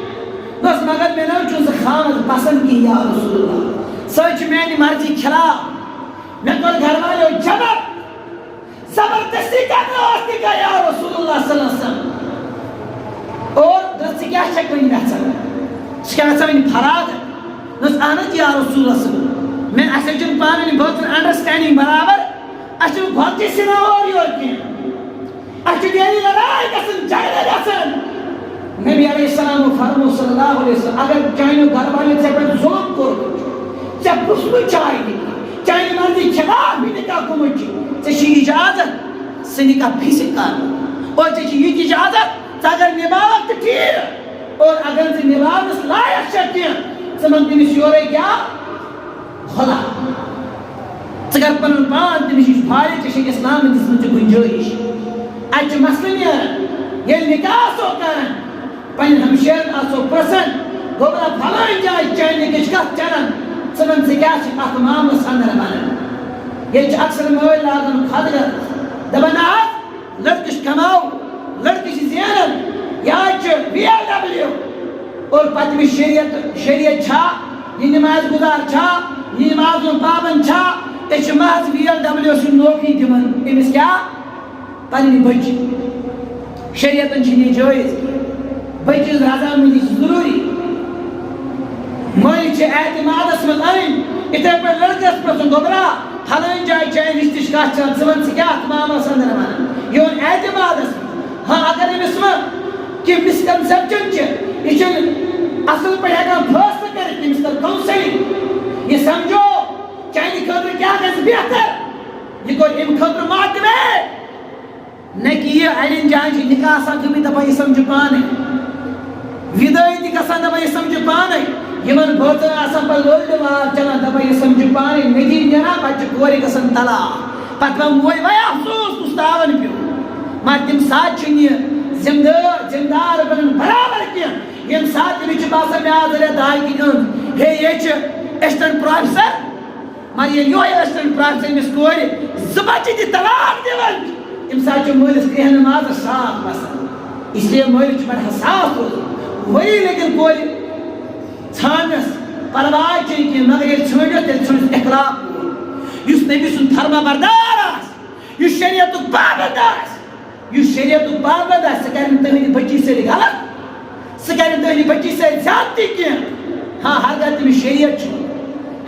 نس مگر میں نو چون سے خامد پسند کی یا رسول اللہ سوچ میں نے مرضی خلاف میں پر گھر والے جبر زبردستی کرنا واسطے کا یا رسول اللہ صلی اللہ علیہ وسلم اور دستی کیا شک نہیں رہ سکتا شکایت سمجھ فراغ ہے نس آنت یا رسول اللہ صلی اللہ علیہ وسلم میں ایسے جن پانے بہت انڈرسٹینڈنگ برابر اچھے بہت کسی نہ ہو رہی اور کیا اچھے دیری لڑائی کسن جائلے جسن نبی علیہ السلام و فرمو صلی اللہ علیہ وسلم اگر چاہیے گھر والے سے پر ظلم کرو چاہے بسمو چاہیے چاہیے مرضی خلاف بھی نکاح کو مجھے چاہیے اجازت سے نکاح پھیسے کر اور چاہیے یہ اجازت اگر نباوت ٹھیر اور اگر سے نباوت لائق شکیاں سمجھ دنی سیورے کیا خدا اگر پنن پان تمش فارغ چھ اسلام دس من گنجائش اچ مسئلہ یہ نکاح سو کرن پن ہمشیر آسو پرسن گوبرا پھلان جائے چاہنے کچھ کت چرن سمن سے کیا چھ ات معاملہ سندر بنن یہ اکثر مویل لاگن خدر دبن آت لڑکش کماؤ لڑکش زینن یا چھ BMW اور پتمی شریعت چھا یہ نماز گزار چھا یہ نمازوں پابند چھا ایچ محض BMW سے نوکری دیون امس کیا پنی بچی شریعتن چھنی جائز بچی رضامندی ضروری مالی چھے اعتماد اسمت آئین اتنے پر لڑکس پر سن گبرا حلائن جائے چاہے رشتش کا چاہت سمن سے کیا اتمام سندر مانا یہ ان اعتماد اسمت ہاں اگر ان اسمت کہ مسکنسپچن چھے یہ چھن اصل پر ہیگا فیصلہ کرے کہ مستر کونسلنگ یہ سمجھو چاہیے خطر کیا کس بہتر یہ کوئی ام خطر ماتم ہے نہیں کہ یہ علم جائیں جی نکاح ساتھ بھی دبا یہ سمجھ پانے ویدائی دی کسان دبا یہ سمجھ پانے یہ من بہت آسان پر لوگ دوار چلا دبا یہ سمجھ پانے ندیم جنا بچ کوری کسان تلا پتلا موئی وی افسوس مستاون پیو ماتم ساتھ چنی زمدار بنن برابر کیا یہ ساتھ بھی چباسا میں آدھر دائی کی گند ہے یہ چھ اشتن پروفیسر مگر یہ یو ایسٹن پرافیسر مس کوری زبچی دی طلاق دیون امسا چھ مولس کرہن نماز صاف مثلا اس لیے مولس بڑا حساس ہو وہی لیکن کوری چھانس پرواہ چاہیے کہ مگر یہ چھوڑو تیل چھوڑس اخلاق یس نبی سن فرما بردار آس یس شریعت پابند آس یس شریعت پابند آس سکرن تہنی بچی سے غلط سکرن تہنی بچی سے زیادتی کیا ہاں ہر گاہ تمہیں شریعت چھو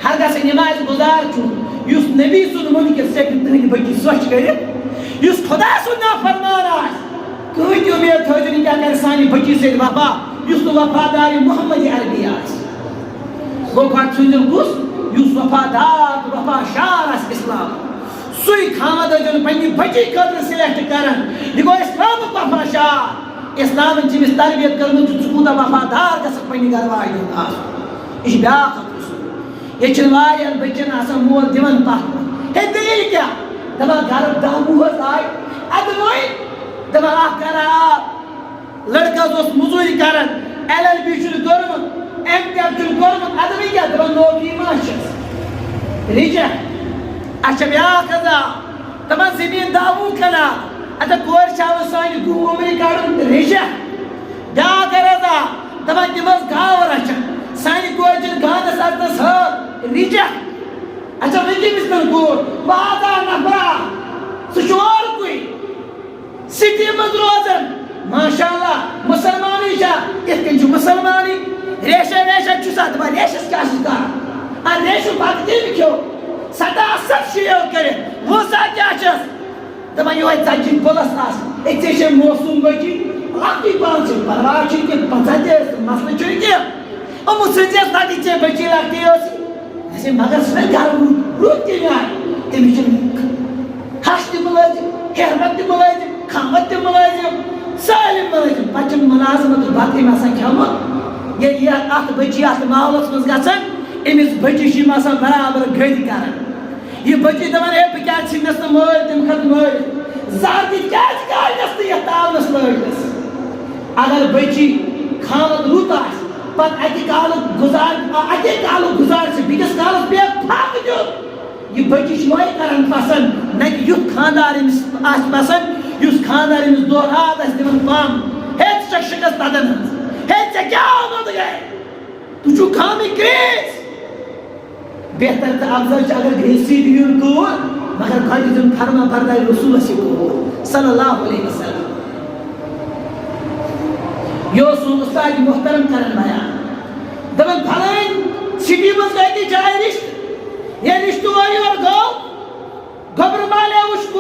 ہر گاہ سے نماز گزار چھو یس نبی سن منکر سے تہنی بچی سوچ کرے یس خدا سن نافرمان آس کوئی تھی امید تھو جنی کیا کر سانی بچی سے وفا یس تو وفاداری محمد عربی آس وہ بات سنجل کس یس وفادار وفا شار آس اسلام سوئی خامد جن پنی بچی قدر سلیکٹ کرن یہ گو اسلام وفا شار اسلام چیز تربیت کرنے تو سکوتا وفادار کسک پنی گروائی ہوں آس اس بیاق یہ چنواری بچن آسان مول دیون پاک ہے دلیل کیا دبا گھر دامو ہز آئی ادنوئی دبا آہ کرا لڑکا دوست مزوری کرن LLB چل گرمن MTF چل گرمن ادنوئی کیا دبا نوکی ماشس ریجا اچھا بیاق ازا دبا زمین دامو کنا اتا کور شاو سانی گو عمری کارن ریجا بیاق ازا دبا نماز گاور اچھا سانی کوئی جن گانا ساتنا ساتھ ریجا اچھا ویدی مسلم کور بازا نفرا سشوار کوئی سٹی مدروزن ماشاءاللہ مسلمانی شا اس کن جو مسلمانی ریشہ چوسا دبا ریشہ کیا شکار ریشہ بھاگتی بھی کیوں سدا سب شیعہ کرے وہ سا کیا چس دبا یہ ہوئی تجیب پولس آس ایک چیشے موسوم بچی لاکتی پانچ پرواہ چنکے پنچاتے مسئلہ چنکے اور مسجد ناٹی چے بچی لگتی ہے ایسے مگر سنے گھر روتی میں آئی تیمی چن ہشتی ملازم حرمت ملازم خامت ملازم سالم ملازم بچن ملازمت باقی میں آسان کیا مل یہ آت بچی آت ماحولت مز گسن امیس بچی شیم آسان برابر گھڑی کرن یہ بچی دمان ہے پکیا چھنس مول تم خد مول زاردی کیا چکار نست یہ تاونس لگس اگر بچی خامت روتا ہے پت اکہ کال گزار سے بیس کالس بے پھاک دیت یہ بچی چھ کران پسند نہ کہ یُتھ خاندار أمِس آسہِ پسند یُس خاندار أمِس دۄہ رات آسہِ دِوان پم ہے ژٕ چھکھ شِکست تتن ہٕنٛز ہے ژےٚ کیٛاہ آمُت گٔے تُہۍ چھُو خامٕے گریٖس بہتر تہٕ افضل چھُ اگر گریٖسی تہِ یُن کوٗر مگر گۄڈٕ دیُن فرما بردار رسوٗلس یہِ کوٗر صلی اللہ علیہ وسلم یہ سون استاد محترم کرن بیان دپان پھلٲنۍ سٹی منٛز گٔے جایہِ رشتہٕ ییٚلہِ رشتہٕ اورٕ یورٕ گوٚو گۄبرٕ مالے وٕچھ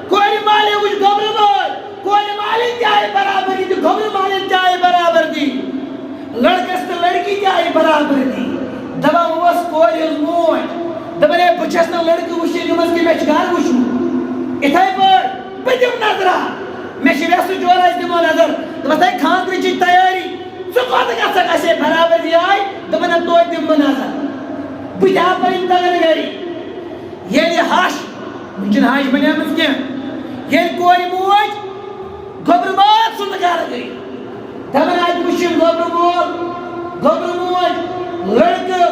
کورِ مالے وٕچھ گۄبرٕ مٲلۍ کورِ مالٕنۍ تہِ آیہِ برابری تہٕ گۄبرٕ مالٮ۪ن تہِ آیہِ برابردی لڑکس تہٕ لڑکی تہِ آیہِ برابردی دپان اوس کورِ ہٕنٛز موج دپان ہے بہٕ چھس نہٕ لڑکہٕ وٕچھِتھ گٔمٕژ کہِ مےٚ چھُ گرٕ وٕچھمُت یِتھَے پٲٹھۍ بہٕ دِمہٕ نظرا مےٚ چھِ وٮ۪سہٕ جورٕ أسۍ دِمو نظر دپان ہے خانٛدرٕچی تیٲری ژٕ کوٚت گژھکھ اَسے برابردی آیہِ دپان ہے توتہِ دِمہٕ بہٕ نظر بہٕ تہِ ہا پنٕنۍ تگن گرِ ییٚلہِ ہش وٕنۍ چھِنہٕ ہش بنیمٕژ کینٛہہ ییٚلہِ کورِ موج گۄبرٕ مٲلۍ سُنٛد گرٕ گٔے دپان اَتہِ وٕچھِم گۄبرٕ مول گۄبرٕ موج لڑکہٕ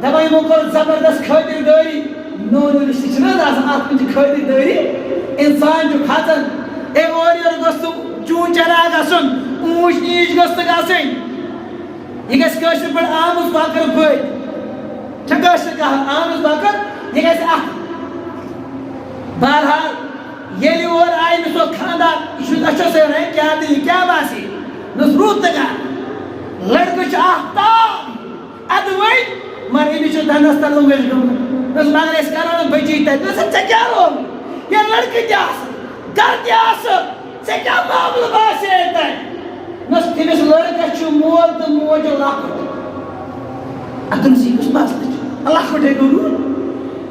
دپان یِمو کوٚر زبردست خٲطردٲری نوٚو نوٚو رشتہٕ چھِنہٕ حظ آسان اَتھ منٛز چھِ خٲطردٲری اِنسان چھُ کھژان ہے اورٕ یورٕ گوٚژھ نہٕ چوٗن چرا گژھُن اوٗنٛچ نیٖچ گٔژھ نہٕ گژھٕنۍ یہِ گژھِ کٲشِر پٲٹھۍ آمٕژ کۄکٕر پٲٹھۍ چھےٚ کٲشِر کہاوت آمٕژ کۄکٕر یہِ گژھِ اکھ بہرحال ییٚلہِ اورٕ آیہِ أمِس اوس خاندار یہِ چھُ أچھو سۭتۍ وَنان کیٛاہ دٔلیٖل کیٛاہ باسے دوٚپُس رُت تہٕ گَر لڑکہٕ چھُ آفتاب اَدٕ وۄنۍ مگر أمِس چھُ دنٛدس تل اوٚنٛگٕج گٔمٕژ دوٚپُس مگر أسۍ کرو نہٕ بٔچی تتہِ دوٚپُس ژےٚ کیٛاہ روٚن ہے لڑکہٕ تہِ آسہٕ گرٕ تہِ آسہٕ ژےٚ کیٛاہ معاملہٕ باسے تتہِ دوٚپُس تٔمِس لڑکس چھُ مول تہٕ موج لۄکُٹ اَدٕ دوٚپُس یہِ کُس مسلہٕ چھُ لۄکُٹے گوٚو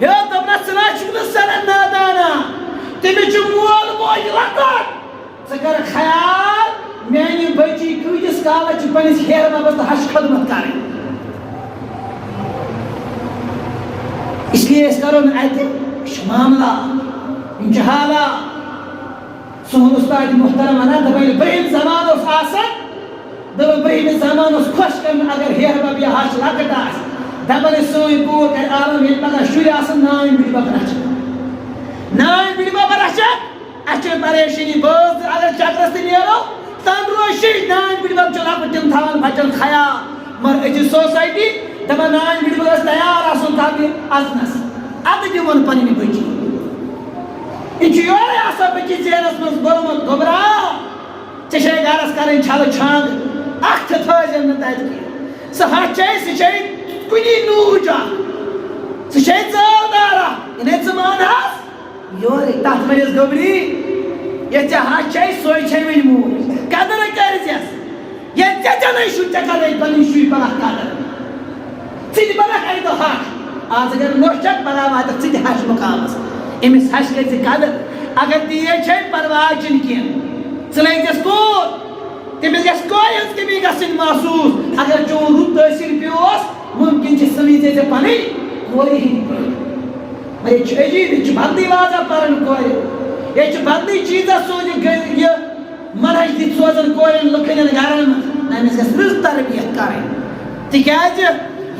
ہے دوٚپنس ژٕ نہ چھُکھ نہٕ سنان نادانا تٔمِس چھُ مول موج لۄکُٹ ژٕ کر خیال میانہِ بچی کۭتِس کالس چھِ پننِس ہیہر ببس تہٕ ہش خدمت کرٕنۍ اس لیے أسۍ کرو نہٕ اَتہِ یہِ چھُ معاملات یِم چھِ حالات سون استاد محترم ونان دپان ییٚلہِ برٛہِم زمانہٕ اوس آسان دپان برٛہمہِ زمانہٕ اوس خۄش کران اگر ہیہر بب یا ہش لۄکٕٹ آسہِ دپان ٲسۍ سٲنۍ کوٗر کرِ آرام ییٚلہِ پگاہ شُرۍ آسان نانۍ بٕڈِ بب رچھان نانۍ بٕڈِ بب رچھان اَسہِ چھِ پریشٲنی بٲژ اگر چکرس تہِ نیرو تن روزِ شُرۍ نانۍ بٕڈِ بب چھِ لۄکُٹ تِم تھاوان بچن خیال مگر أزِچ سوسایٹی دپان نانۍ بٕڈِ بب گژھِ تیار آسُن تھاونہِ اَژنس اَدٕ دِمون پنٕنۍ بچی یہِ چھُ یورے آسان بچی ذہنس منٛز بوٚرمُت گۄبراو ژےٚ چھے گرس کرٕنۍ چھلہٕ چھانٛگہٕ اکھ تہِ تھٲیزٮ۪م نہٕ تتہِ کینٛہہ سۄ ہش چھے سُہ چھے کُنی نوٗچ اکھ ژٕ چھے ژٲلدار اکھ یعنی ژٕ مانہس یورے تتھ ؤنِس گۄبری یۄس ژےٚ ہش چھے سۄے چھے وۄنۍ موج قدر کٔرزٮ۪س ییٚلہِ ژےٚ ژےٚ چھُ ژےٚ کرے پنٕنۍ شُرۍ پگاہ قدر ژٕ تہِ بنکھ اکہِ دۄہ ہش آز اگر نۄش چھکھ پگاہ واتکھ ژٕ تہِ ہش مقامس أمِس ہش کٔرۍ زِ قدر اگر تیز چھے پرواے چھُنہٕ کینٛہہ ژٕ لٲگزٮ۪س کوٗر تٔمِس گژھِ کورِ ہٕنٛز کٔمی گژھٕنۍ محسوٗس اگر چون رُت تٲثیٖر پیوس ممکن چھِ سُہ ویٖزِ ژےٚ پنٕنۍ کورِ ہٕنٛدۍ پٲٹھۍ مگر ییٚتہِ چھُ عجیٖب ییٚتہِ چھُ بدلٕے واضح پران کورِ ییٚتہِ چھُ بدلٕے چیٖزا سوٗزِتھ یہِ منہج دِتھ سوزان کورٮ۪ن لُکن ہٕنٛدٮ۪ن گرن منٛز نہ أمِس گژھِ رٕژ تربیت کرٕنۍ تِکیٛازِ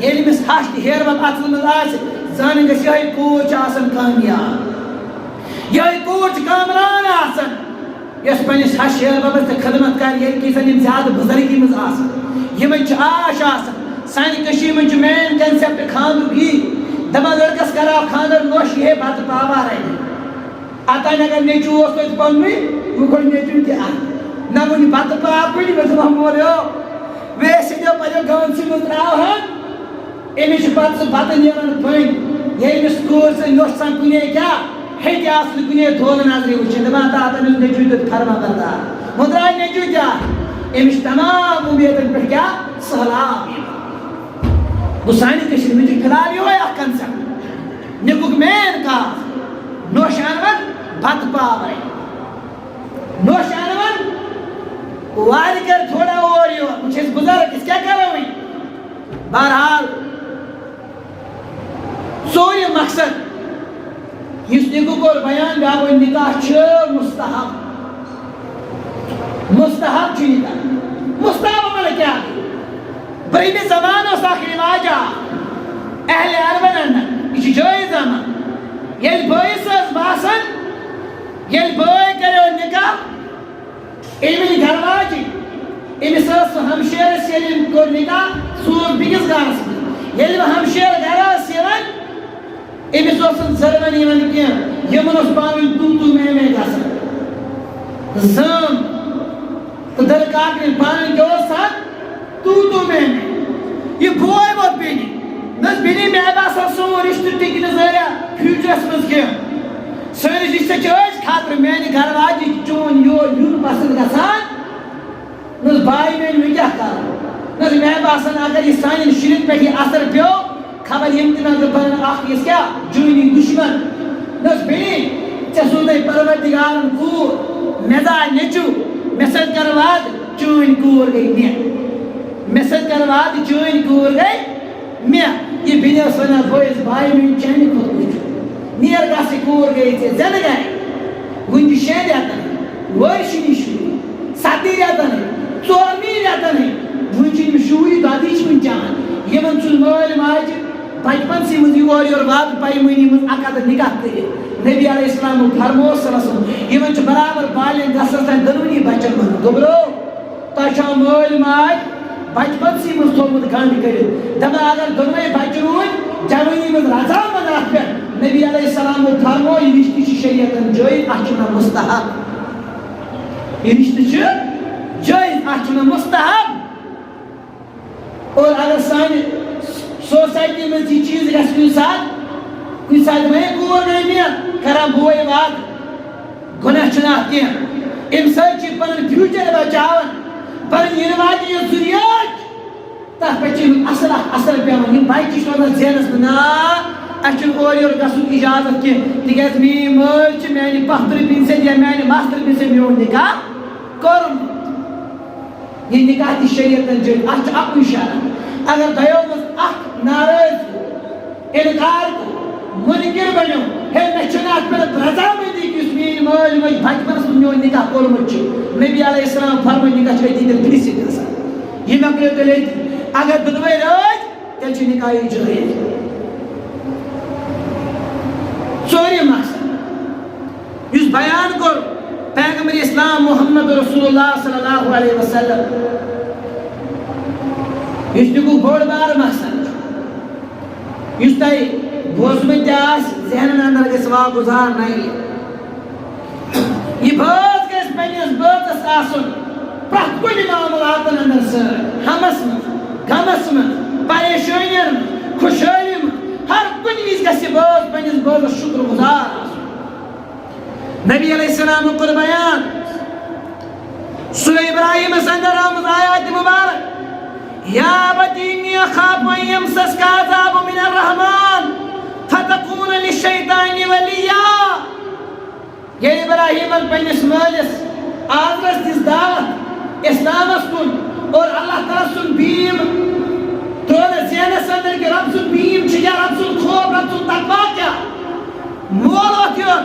ییٚلہِ أمِس ہش تہٕ ہیہر بب اَتھس منٛز آسہِ زانٕنۍ گژھِ یِہوٚے کوٗر چھِ آسان کامیاب یِہوٚے کوٗر چھِ کامران آسان یۄس پننِس ہش ہیہر ببس تہِ خدمت کرِ ییٚلہِ کہِ زن یِم زیادٕ بُزرگی منٛز آسان یِمن چھِ آش آسان سانہِ کٔشیٖرِ منٛز چھُ مین کنسیپٹ خاندرُک یی دپان لڑکس کراو خاندر نۄش یِہے بتہٕ پاوار انہِ اتانۍ اگر نیٚچوٗ اوس توتہِ پننُے وۄنۍ گوٚو نیٚچوٗ تہِ اکھ نہ وُنہِ بتہٕ پاپٕنۍ مےٚ دوٚپ مول ہیو وے سِدیو پننیو گامسٕے منٛز تراوہن أمِس چھُ پتہٕ سُہ بتہٕ نیران بٔنۍ ییٚلہِ أمِس کوٗر سۭتۍ نۄش سان کُنے کیٛاہ ہیٚکہِ آسنہٕ کُنے دولہٕ نظرِ وٕچھِتھ دپان تا تٔمِس نیٚچوٗ دیُت فرما بردار وۄنۍ درٛاے نیٚچوٗ تہِ اکھ أمِس چھِ تمام اُمیدن پٮ۪ٹھ کیٛاہ سہلاب یِوان گوٚو سانہِ کٔشیٖرِ منٛز چھُ فِلحال یِہوٚے اکھ کنسیپٹ نِکُک مین کاز نۄش انون بتہٕ پاورے نۄش انون وارِ کر تھوڑا اورٕ یور وۄنۍ چھِ أسۍ بُزرگ أسۍ کیٛاہ کرو وۄنۍ بہرحال ژوٗرِم مقصد یُس نِکُہ کوٚر بیان بیٛاکھ گوٚو نِکاح چھُ مُستحب مُستحب چھُ نِکاح مُستحب مطلب کیٛاہ برہمی زمان اس اخ رواجہ اہل عربن اندر یہ جائز زمان یل بھائی ساز باسن یل بھائی کرو نکاح ایمن گھر واجی امس ہمشیر سیلم کور نکاح سوز بیس گھرس یل ہمشیر گھر سیون امس زرمن یمن کی یمن اس پاون تو میں گھسن زم تو دل کاکن پاون کیا ساتھ تو میں یہ بوئے بہت بینی نس بینی میں باسا سو رشتہ ٹکی نظریہ فیوچرس مز کیا سوئنی رشتہ چوئیس خاطر میں نے گھر واجی چون یون پسند گسان نس بائی میں کیا کار نس میں باسا اگر یہ سانی شرک پہ یہ اثر پیو خبر یمتنا زبان آخ اس کیا جوینی دشمن نس بینی چسودے پروردگارن کور میزا نچو مسد کرواد چون کور گئی میں مسد کرواد چون کور گئی میں یہ بینی سنا بوئیز بائی میں چینی کھو نچو نیر گاسی کور گئی تھے زن گئے گنجی شہد آتا ہے ورشنی شوئی ساتیر آتا ہے چورمیر آتا ہے گنجی میں شوئی دادیش من چاہن یہ من چل مول ماج بچپن سی مجھے اور بات پائی منی من اکاد نکاح کرے نبی علیہ السلام فرمو صلی اللہ علیہ وسلم یہ من برابر بالیں گسرتن دنونی بچن من گبرو تاشا مول ماج بچپن سی من تھومت گانڈ کرے دبا اگر دنوی بچنون جوانی من رضا من رکھن نبی علیہ السلام فرمو یہ رشتہ شریعتن جائز اچھنا مستحب یہ رشتہ جائز اچھنا مستحب اور اگر سانی سوسائٹی میں یہ چیز گھس کوئی ساتھ میں کور نہیں میا کرا بوئے واد گناہ چناہ کیا امسال چی پنن فیوچر بچاون پنن ینواجی یا ذریعات تاہ پچی اصل پیون یم بائی چیز روزن زینس بنا اچھن اور گسن اجازت کی تکیاز می مل میانی پختر بین سے یا میانی ماستر بین سے میون نکاح کرم یہ نکاح تی شریعت جن اچھ اپو اشارہ اگر دیومز اخ ناراض انکار کو منکر بنو ہے میں چنات پر رضا مندی کہ اس میں مول مجھ بچپن سے میون نکاح کورمت چھو نبی علیہ السلام فرمو نکاح چھوئی دل پلیسی کرسا یہ مکلو دلیت اگر بدوئی راج تل چھ نکاح جائز چوری مقصد اس بیان کر پیغمبر اسلام محمد رسول اللہ صلی اللہ علیہ وسلم اس نکو بوڑ بار مقصد اس تائی بوزمت آس ذہن اندر کے سوا گزار نہیں یہ بات کے اس پہنیس بات اس آسن پرت کلی معاملات اندر سر ہمس میں گمس میں پریشانیر میں خوشحالی میں ہر کچھ اس کا سی بات پہنیس بات شکر گزار نبی علیہ السلام کو بیان سورہ ابراہیم سندر آمد آیات مبارک یا بدینی اخاف ان یمسسک عذاب من الرحمن فتکون للشیطان ولیا یہ ابراہیم پنس مالس آدرس دس دعوت اسلامس کن اور اللہ تعالی سن بیم ترون زینس اندر کہ رب سن بیم چھ یا رب سن خوف رب سن تقوی کیا مولو کیوں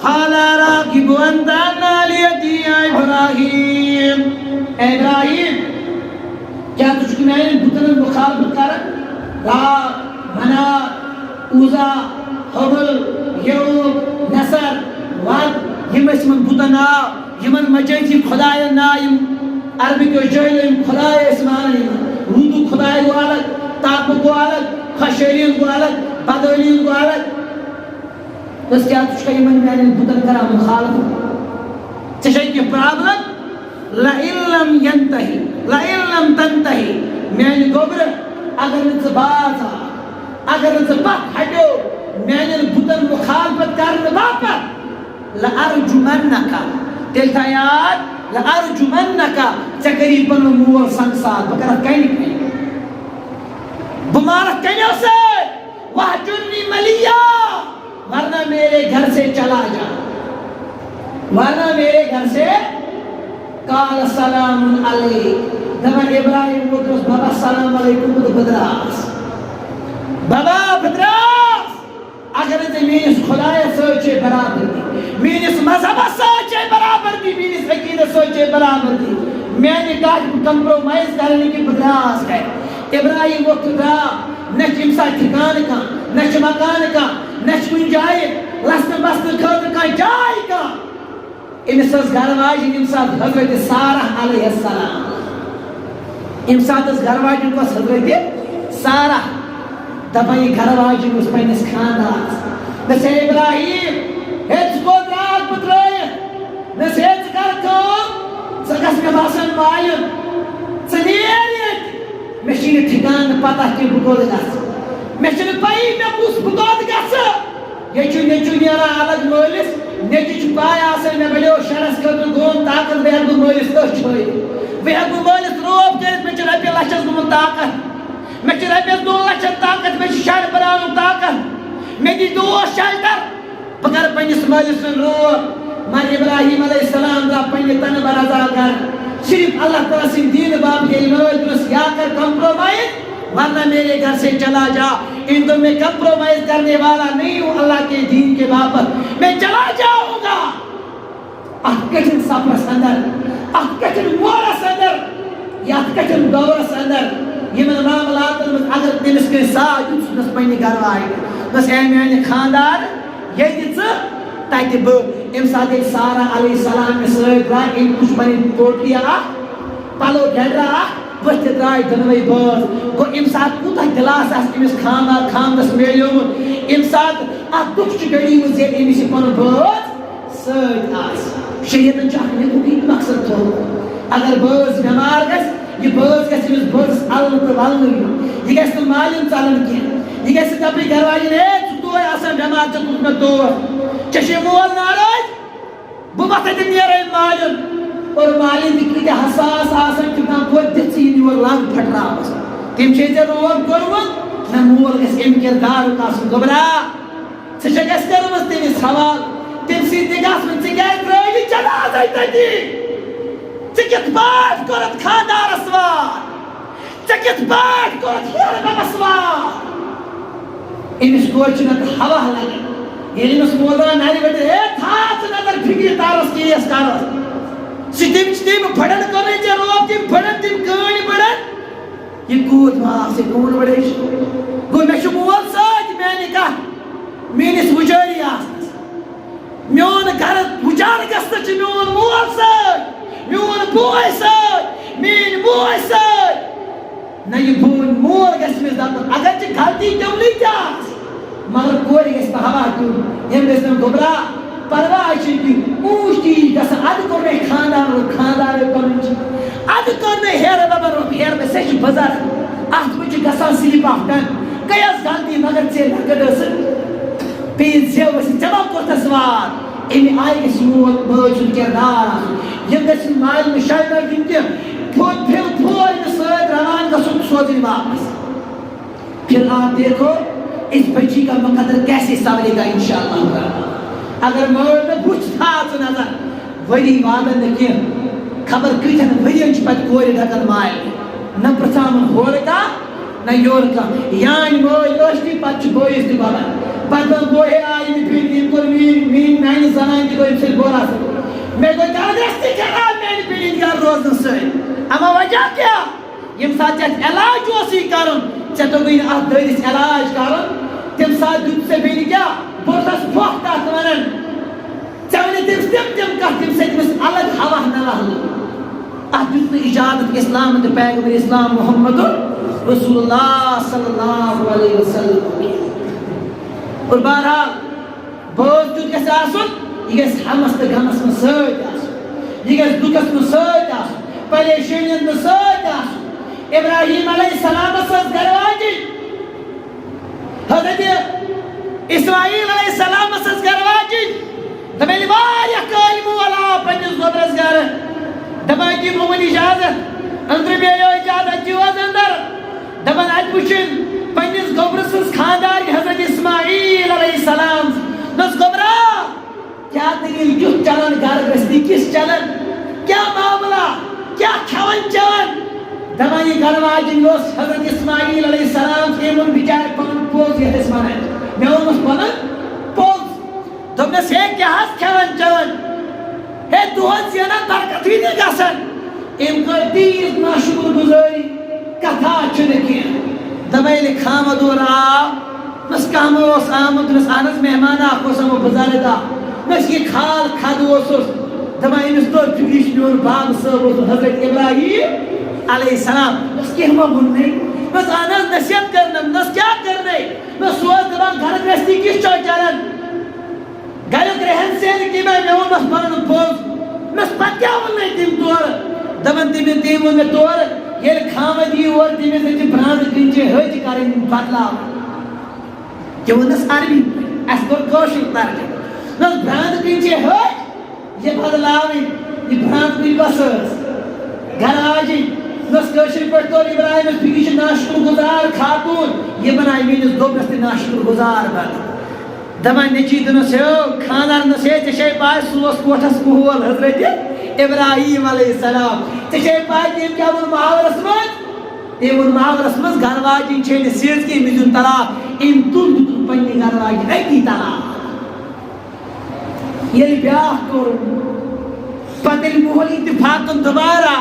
قال راغب انت عن آلهتي يا ابراہیم اے ابراہیم کیا تجھ کو میں بتن مخالفت کر را منا اوزا حبل یوم نصر واد یمس من بتنا یمن مجیتی خدای نایم عربی کو جویل خدای اسمان رودو خدای کو الگ تاپ کو الگ خشرین کو الگ بدولین کو الگ بس کیا تجھ کا یمن میں بتن کرا مخالفت چشای کی پرابلم لَإِن لَمْ يَنْتَهِ لَإِن لَمْ تَنْتَهِ میانی گوبر اگر انت بازا اگر انت بات ہٹو میانی بطن مخالفت کرنے باپر لَأَرْجُمَنَّكَ تلتا یاد لَأَرْجُمَنَّكَ چکری پن مور سنساد بکرت کہیں نہیں بمارت کہیں اسے وَحْجُرْنِي مَلِيَّا ورنہ میرے گھر سے چلا جا ورنہ میرے گھر سے قال السلام علیکم دما ابراہیم کو دوست بابا سلام علیکم تو بدراس بابا بدراس اگر تے مینس خدای سوچے برابر دی مینس مذہب سوچے برابر دی مینس عقیدہ سوچے برابر دی میں نے کہا کمپرومائز کرنے کی بدراس ہے ابراہیم وقت درا نہ ٹھکان کان نہ مکان کان نہ کن جائے لسن بسن خاطر کان جائے کان امس گھر واجن یم سات حضرت سارہ علیہ السلام یم سات گھر واجن کس حضرت سارہ دپان یہ گھر واجن اس پنس خاندانس دس ابراہیم ہے کو رات بترائت دس ہے کر کام سگس میں باسن مائن سنیریت میں چھ ٹھکان پتہ کہ بہ کوت گژھ میں چھ پائی میں کس بہ کوت گژھ یہ چھ نیچو نیران الگ مٲلِس نیچو چھ پاے آسان مے بلیو شرس خٲطرٕ گوم طاقت بہ ہیٚکہٕ بہٕ مٲلِس أچھ ہٲیِتھ بہ ہیٚکہٕ بہٕ مٲلِس روب کٔرِتھ مےٚ چھُ رۄپیہِ لچھس گوٚمُت طاقت مےٚ چھُ رۄپیس 2 لچھن طاقت مےٚ چھُ شر بناونُک طاقت مےٚ دِ دوس شلٹر بہ کر پننس مٲلِس سُنٛد روب مگر ابراہیم علیہ السلام درٛاو پننہِ تنہٕ برازا کر صرف اللہ تعالیٰ سٕنٛدِ دیٖنہٕ باپتھ ییٚلہِ مٲلۍ دوٚپنس یا کر کمپرومائز ورنہ میرے گھر سے چلا جا ان تو میں کمپرومائز کرنے والا نہیں ہوں اللہ کے دین کے باپت میں چلا جاؤں گا کٹن سفرس اندر کٹن مورس اندر یا کٹن دورس اندر یمن معاملات اگر تمس کر ساتھ دس پنہ گھر واجن دس اے میانہ خاندار یہ تتہ بہ ام سات سارہ علیہ السلام ست درائے ام کچھ پنہ پوٹلی پلو ڈھڑا ورتھ درائے دنوے باز گو ام سات کوتہ دلاس امس خاندس میلیومت ام سات اخ دکھ گڑیمت زِ امس یہ پن باز ست شریعتن اخ مقصد تھو اگر باز بیمار گژھِ یہ باز گژھِ امس بازس النہٕ تہٕ ولنہٕ یہ گژھِ نہٕ مالین ژلن کینٛہہ یہ گژھِ دپٕنۍ گھر واجن ہے ژٕ توے آسان بیمار ژےٚ تُلُتھ مےٚ دور ژےٚ چھے مول ناراض بہٕ وۄتھے تہٕ نیرے مالین اور مالین تہ کۭتیاہ حساس آسان تیوٗتاہ توتہِ دِژ ژٕ یور لنٛگ پھٹراونس تٔمۍ چھے ژےٚ روب کوٚرمُت نہ مول گژھِ امہِ کِردارُک آسُن گوٚبرا ژےٚ چھکھ اَسہِ کٔرمٕژ تٔمِس حوال تٔمۍ سٕنٛدۍ تہِ گژھوٕنۍ ژٕ کیٛازِ ترٛٲوِ جنازے تٔتی ژٕ کِتھ پٲٹھۍ کوٚرُتھ خاندارس وار ژےٚ کِتھ پٲٹھۍ کوٚرُتھ ہیرٕ ببس وار أمِس کورِ چھُ نتہٕ ہوا لگان ییٚلہِ أمِس مولان نرِ ؤتھِتھ ہے تھاو ژٕ نظر فِکرِ تارس کیس کرس تم بڑن کر روب تم بڑن تم کٲنۍ بڑن یہ کوٗت ماس یہ کوٗن بڑے گو مے مول ست میانہِ کتھ میٲنِس وُجٲری آسنس میون گھر وُجار گژھنس میون مول ست میون بوے ست میٲنۍ موج ست نہ یہ بون مول گژھِ مےٚ دپُن اگر ژےٚ غلطی تِمنٕے تہِ آس مگر کورِ گژھِ نہٕ ہوا دیُن ییٚمۍ گژھِ نہٕ گوٚبرا پرواہ چھُنہٕ اوٗش تہِ گژھان ادٕ کوٚر مےٚ خاندار پنُن ادٕ کوٚر مےٚ ہیرٕ ببر ہیرٕ مےٚ سۄ چھِ بُزرگ اتھ منٛز چھُ گژھان سِلپ آف ٹنگ گٔیس غلطی مگر ژےٚ لۄکٕٹ ٲسٕکھ پیٚیہِ زٮ۪و ٲسِتھ ژےٚ ما کوٚرتھس وار امہِ آیہِ گژھِ مول مٲج سُنٛد کِردار آسُن یِم گژھِ مالہِ نہٕ شلٹر دیُن کینٛہہ پھِر نہٕ سۭتۍ روان گژھُن سوزٕنۍ واپس پھر آپ دیکھو اس بچی کا مقدر کیسے سنبھلے گا انشاءاللہ تعالی اگر مول نہ بُتھ تھاو ژٕ نظر ؤری وادن نہٕ کینٛہہ خبر کۭتیاہن ؤرین چھِ پتہٕ کورِ ڈھکان مالہِ نہ پرژھاوُن ہورٕ کانٛہہ نہ یورٕ کانٛہہ یانہِ مٲج ٲسۍ تہِ پتہٕ چھُ بٲیِس تہِ ببن پتہٕ وَن بوے ہے آیہِ نہٕ پھِرِ أمۍ کوٚر میٛانہِ زنانہِ تہِ گوٚو أمۍ سۭتۍ بُرٕ اثر مےٚ گوٚو دردس تہِ خراب میٛانہِ پِرِنٛدۍ گھر روزنہٕ سۭتۍ اما وجہ کیٛاہ ییٚمہِ ساتہٕ ژےٚ اَتھ علاج اوسُے کرُن ژےٚ توٚگُے نہٕ اَتھ دٲدِس علاج کرُن تمہِ ساتہٕ دیُت ژےٚ بیٚیہِ کیٛاہ بوٚرتھس پھۄکھ تتھ ونان ژےٚ وَنے تٔمِس تِم کتھ ییٚمہِ سۭتۍ تٔمِس الگ ہوا نہ وہلہٕ اتھ دیُت نہٕ اجازت اسلام تہٕ پیغمبر اسلام محمد رسول اللہ صلی اللہ علیہ وسلم اور بہرحال بٲژ کیُتھ گژھِ آسُن یہِ گژھِ ہمس تہٕ غمس منٛز سۭتۍ آسُن یہِ گژھِ دُکھس منٛز سۭتۍ آسُن پریشٲنین منٛز سۭتۍ آسُن ابراہیم علیہ السلامس ٲس گرِ واجِنۍ حضرت اسماعیل علیہ السلامس ٲس گرِ واجِنۍ دپان ییٚلہِ واریاہ کالہِ مول آو پننِس گوبرس گرٕ دپان دِمو وۄنۍ اجازت أنٛدرٕ بیٚہیو اجازت دِیِو حظ اندر دپان اتہِ وٕچھِنۍ پننِس گوبرٕ سٕنٛز خاندارنہِ حضرت اسماعیل علیہ السلام دوٚپُس گوبرا کیٛاہ دٔلیٖل کیُتھ چلان گرٕ گرستی کِژھ چلان کیٛاہ معاملہ کیٛاہ کھٮ۪وان چٮ۪وان دپان یہِ گرٕ واجِنۍ اوس حضرت اسماعیل علیہ السلام تٔمۍ ووٚن بِچارِ پنُن پوٚز یتھ أسۍ ونان مےٚ ووٚنمَس پنُن پوٚز دوٚپنَس ہے کیٛاہ حظ کھٮ۪وان چٮ۪وان ہے دۄہس زینان برکتٕے نہٕ گژھان أمۍ کٔر تیٖژ ناشُکر گُزٲری کتھا چھنہ کی دبیل خامد اور آو نس کام اس آمد نس آنس مہمان آخوسم بزرگا نس یہ کھال کھد اوسس دبا امس تو چیش میون باب صاحب حضرت ابراہیم علیہ السلام نس کہہ ما بننے نس آنس نصیحت کرنم نس کیا کرنے نس سوز دبان گھر گرستی کس چو چلن گھر رہن سین کی میں میون بس پنن پوز نس پت کیا وننے تم طور دبن تم ون طور یہ خامد یہ اور تمس براند کنچے حج کریں بدلاو کہ ونس عربی اس کو کوشش ترجمہ نس براند کنچے حج یہ بدلاوی یہ براند کنچ بس گھر آجی نس کوشش پر طور ابراہیم اس پیش ناشکر گزار خاتون یہ بنائی مینس دوبرس ناشکر گزار بن دبان نچی دنس خاندار نسے چشے پائے سوس کوٹھس کوہول حضرت ابراہیم علیہ السلام چشے پائے تیم کیا ون محاورس من ای ون محاورس من گھر واجی چھے نسیز کی مجھن طلاق ام تل دتن پنی گھر واجی نکی طلاق یہ بیاہ کرن پتل محل اتفاقن دوبارہ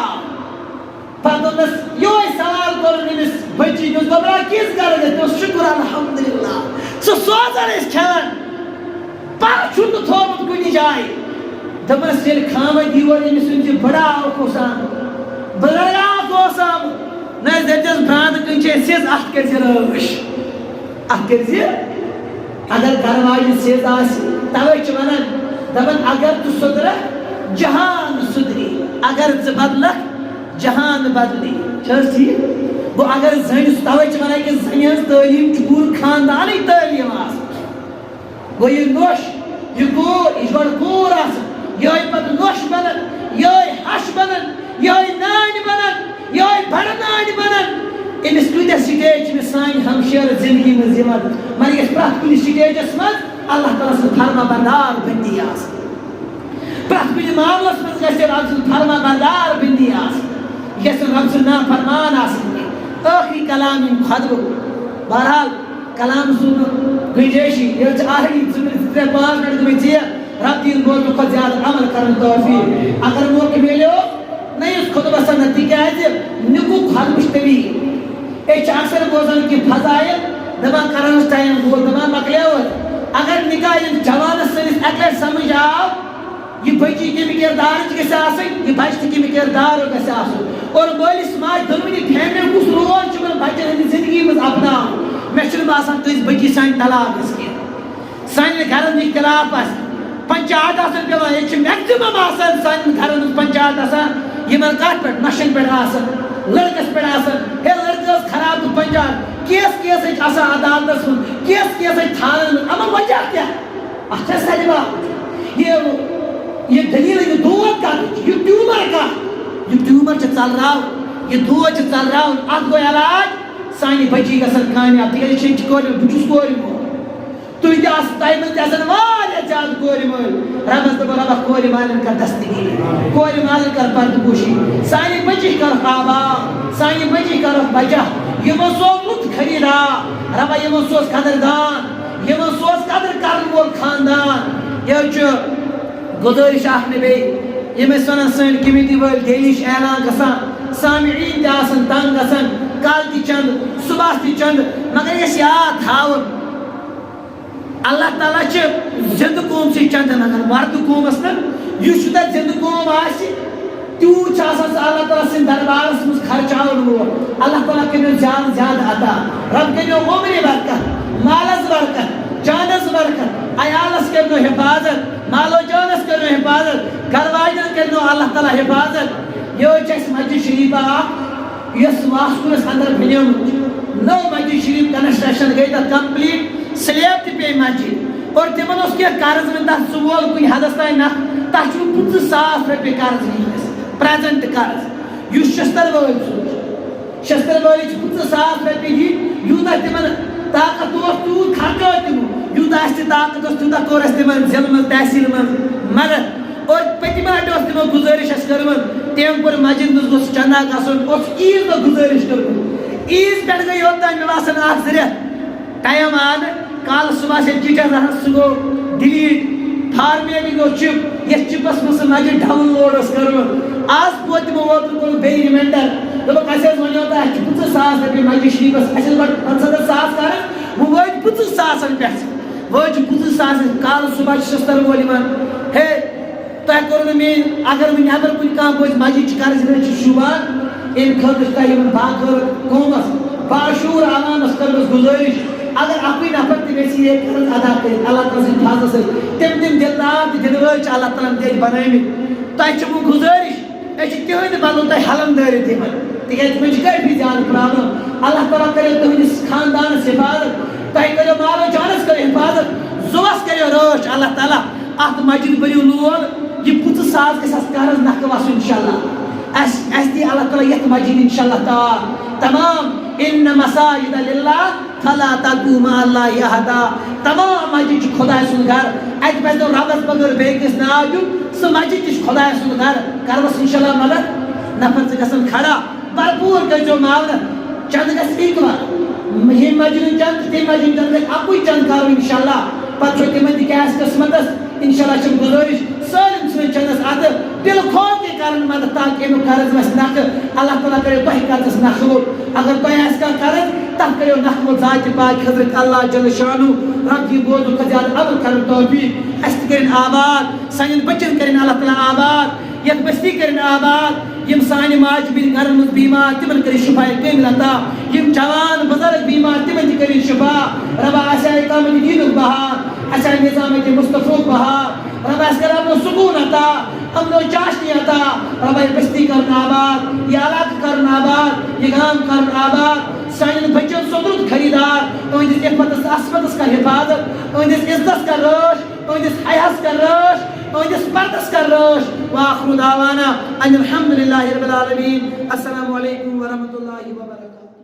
پتنس یہ سوال کرن امس بچی نس دوبارہ کس کر گئے تو شکر الحمدللہ سو سوزن اس کھان پر چھوٹ تھومت کنی جائے دبرس یل خامد دیور امس سنجی بڑا آکوسان بڑا آکوسان نہ دتس براند کنچے سیز ات کرزی رش ات کرزی اگر گھرواجی سیز آسی توے چھ ونان دبن اگر تو صدرہ جہان صدری اگر ز بدلک جہان بدلی چھس ٹھیک گو اگر زن توے چھ ونان کہ زن ہنز تعلیم چھ پور خاندانی تعلیم آس گو یہ نوش یہ کور یہ گوڑ کور آس یہ پت نوش بنن یہ ہش بنن یہ نان بنن یہ بڑ نان بنن امس کتیا سٹیج میں سان ہمشیر زندگی میں زیمت مگر اس پرت کن سٹیجس من اللہ تعالیٰ سے فرما بردار بندی آس پرت کن معاملس من گھر رب سے فرما بردار بندی آس گھر رب سے نا فرمان آس آخری کلام ان خدو بہرحال کلام سن گنجائشی یہ آخری 3-5 منٹ میں چیئے رب دین بولنے کو زیادہ عمل کرن توفیق اگر موقع ملے ہو نہیں اس خطبہ سنتی کیا ہے نکو خدمش تبی ایچ اکثر بوزن کی فضائل دبا کرنس ٹائم بول دبا مکلے ہو اگر نکاح ان جوان سنس اکلر سمجھ آو یہ بچی کی مقدار کیسے آسن یہ بچی کی مقدار کیسے آسن اور مالس ماج دونونی فیملی کس رول چھ بچن ہند زندگی مز اپنا میں چھن باسان کس بچی سان طلاق اس کی سان گھرن اختلاف اس پنچایت آسن پیوان یہ چھ میکسیمم آسن سان گھرن پنچایت آسن یہ من کٹ پہ نشن پہ آسن لڑکس پہ آسن ہے لڑکس خراب تو پنچایت کیس کیس آسان عدالتس من کیس کیس تھانن من اما وجہ کیا اچھا سجبا یہ دلیل یہ دود کا یہ ٹیومر چھ چل رہا یہ دود چھ چل رہا ات گو علاج سانی بچی گژھن کامیاب تکیازِ چھِ کورِ بہٕ چھُس کورِ مول تُہۍ تہِ آسہٕ تۄہہِ منٛز تہِ آسن واریاہ زیادٕ کورِ مٲلۍ رۄبس دپو رۄبا کورِ مالٮ۪ن کر دستگیری کورِ مالٮ۪ن کر پردٕ پوشی سانہِ بچی کرکھ آباد سانہِ بچی کرکھ بچہ یِمن سوز لُت خریدار رۄبا یِمن سوز قدردان یِمن سوز قدر کرن وول خاندان یہ چھُ گزارش اکھ مےٚ بیٚیہِ یِم ٲسۍ ونان سٲنۍ کمیٹی وٲلۍ ڈیلی چھِ اعلان گژھان سامعین تہِ آسان تنگ گژھان کل تہِ چند صبح تہِ چند مگر یہِ گژھِ یاد تھاوُن اللہ تعالیٰ چھِ زندٕ قوم سۭتۍ چندن ہٮ۪کان مردٕ قومس نہٕ یُس چھُ تتہِ زندٕ قوم آسہِ تیوٗت چھُ آسان سُہ اللہ تعالیٰ سٕنٛدِ دربارس منٛز خرچاون وول اللہ تعالیٰ کٔرِو زیادٕ زیادٕ عطا رب کٔرِو عمرِ برکت مالس برکت جانس برکت عیالس کٔرنو حفاظت مالو جانس کٔرنو حفاظت گھر واجٮ۪ن کٔرنو اللہ تعالیٰ حفاظت یہِ چھِ اَسہِ مسجد شریٖف اکھ یۄس واسکوٗنس انٛدر بنیٲمٕژ نٔو مسجد شریٖف کنسٹرکشن گٔے تتھ کمپلیٖٹ سلیب تہِ پیٚیہِ مسجد اور تِمن اوس کینٛہہ قرض وۄنۍ تتھ سُہ وول کُنہِ حدس تانۍ نکھ تتھ چھُ 25,000 رۄپیہِ قرض وٕنکیٚس پریزنٹ قرض یُس شستر وٲلۍ چھُ شستر وٲلِس چھِ 25,000 رۄپیہِ دِنۍ یوٗتاہ تِمن طاقت اوس تیوٗت خرچو تِمو یوٗتاہ اَسہِ تہِ طاقت اوس تیوٗتاہ کوٚر اَسہِ تِمن ضلعہٕ منٛز تحصیٖل منٛز مدد اور پٔتمہِ لٹہِ اوس تِمو گُزٲرِش اَسہِ کٔرمٕژ تٔمۍ کوٚر مسجد منٛز گوٚژھ چندا گژھُن اوس عیٖذ دۄہ گُزٲرِش کٔرمٕژ عیٖذ پٮ۪ٹھ گٔے اوٚتام مےٚ باسان 1-2 رٮ۪تھ ٹایم آو نہٕ کالہٕ صُبحس ییٚلہِ چِٹھٮ۪ن رَٹان سُہ گوٚو ڈِلیٖٹ فارمیٹی گوٚو چِپ یَتھ چِپس منٛز سُہ مسجد ڈاوُن لوڈ ٲس کٔرمٕژ آز ووت تِمو اوترٕ کوٚرُکھ بیٚیہِ رِماینڈر دوٚپُکھ اَسہِ حظ وَنیو تۄہہِ اَسہِ چھِ 50,000 رۄپیہِ مسجد شریٖفَس اَسہِ ٲس گۄڈٕ 75,000 کَرٕنۍ وۄنۍ وٲتۍ 50,000 پٮ۪ٹھ وۄنۍ چھِ 50,000 کالہٕ صُبح چھِ شِستر وول یِوان ہے تۄہہِ کوٚروٕ نہٕ میٛٲنۍ اگر وۄنۍ نٮ۪بر کُنہِ کانٛہہ بوزِ مسجد چھِ قرض رٔٹۍ چھِ شوٗبان اَمہِ خٲطرٕ چھِ تۄہہِ یِمن باخٲر قومَس باشوٗر عوامَس کٔرمٕژ گُزٲرِش اگر اَکُے نفر تہِ یژھِ یہِ قرض ادا کٔرِتھ اللہ تعالیٰ سٕنٛدِ فضلہٕ سۭتۍ تِم دِلدار تہٕ دِلہٕ وٲلۍ چھِ اللہ تعالیٰ ہن تیٚلہِ بنٲومٕتۍ تۄہہِ چھِ وۄنۍ گُزٲرِش أسۍ چھِ تِہنٛدِ بدلہٕ تۄہہِ حلم دٲرِتھ دِوان تِکیٛازِ تِمن چھِ کٲفی زیادٕ پرابلم اللہ تعالیٰ کٔرِو تُہنٛدِس خاندانس حفاظت تۄہہِ کٔرِو مالو جانس کٔرِو حفاظت زُوس کٔرِو رٲچھ اللہ تعالیٰ اتھ مسجد بٔرِو لول یہِ 50,000 گژھِ اَسہِ قرض نکھٕ وسُن انشاءاللہ اَسہِ دی اللہ تعالیٰ یتھ مسجد انشاءاللہ تعالیٰ تمام ان مساجد للہ فلا تدعوا مع اللہ احدا تمام مسجد چھُ خۄداے سُنٛد گرٕ اَتہِ پزِ نہٕ رۄبس بغٲر بیٚیہِ کٲنٛسہِ ناو دیُن سُہ مسجد تہِ چھُ خۄداے سُنٛد گرٕ کربس انشاءاللہ مدد نفر چھِ گژھان کھڑا بھرپوٗر کٔرۍزیو معاونت چند گژھِ ایٖکوَل ییٚمہِ مسجدُک چند تہٕ تَمہِ مسجدُک چند گژھِ اَکُے چند کَرُن انشاءاللہ پتہٕ چھُ تِمن تہِ کیٛاہ آسہِ قٕسمتس انشاءاللہ چھِ گُزٲرِش سٲلِم ژھٕنۍ چندس اَدٕ دِلہٕ کھول تہِ کرن مدد تاکہِ اَمیُک قرض وَسہِ نکھٕ اللہ تعالیٰ کٔرِو تۄہہِ قرضس نکھٕ وول اگر تۄہہِ آسہِ کانٛہہ قرض تتھ کٔرِو نکھٕ وول ذاتِ پاک حضرت اللہ جل شانہ رب یہِ بوزنُک کھۄتہٕ زیادٕ عمل کرن توفیٖق اَسہِ تہِ کٔرِنۍ آباد سانٮ۪ن بچن کٔرِنۍ اللہ تعالیٰ آباد یتھ بستی کٔرِنۍ آباد یِم سانہِ ماجہِ بیٚنہِ گرن منٛز بیمار تِمن کٔرِنۍ شِفاے کٲمِل عطا یِم جوان بُزرگ بیمار تِمن تہِ کٔرِنۍ شِفا ربا آسہِ ہا اقامت دیٖنُک بہار آسہِ ہا نظامت مصطفیٰ بہار رب آسہِ کران امن سکوٗن عطا امن چاشنی عطا ربا یہِ بستی کرن آباد یہِ علاقہٕ کرن آباد یہِ گام کرن آباد سانٮ۪ن بچن سودرُت خریدار أہنٛدِس عفتس عصمتس کر حفاظت أہنٛدِس عزتس کر رٲچھ أہنٛدِس حیاہس کر رٲچھ أہنٛدِس پردس کر رٲچھ وآخر دعوانا ان الحمد للہ رب العالمین السلام علیکم ورحمۃ اللہ وبرکاتہ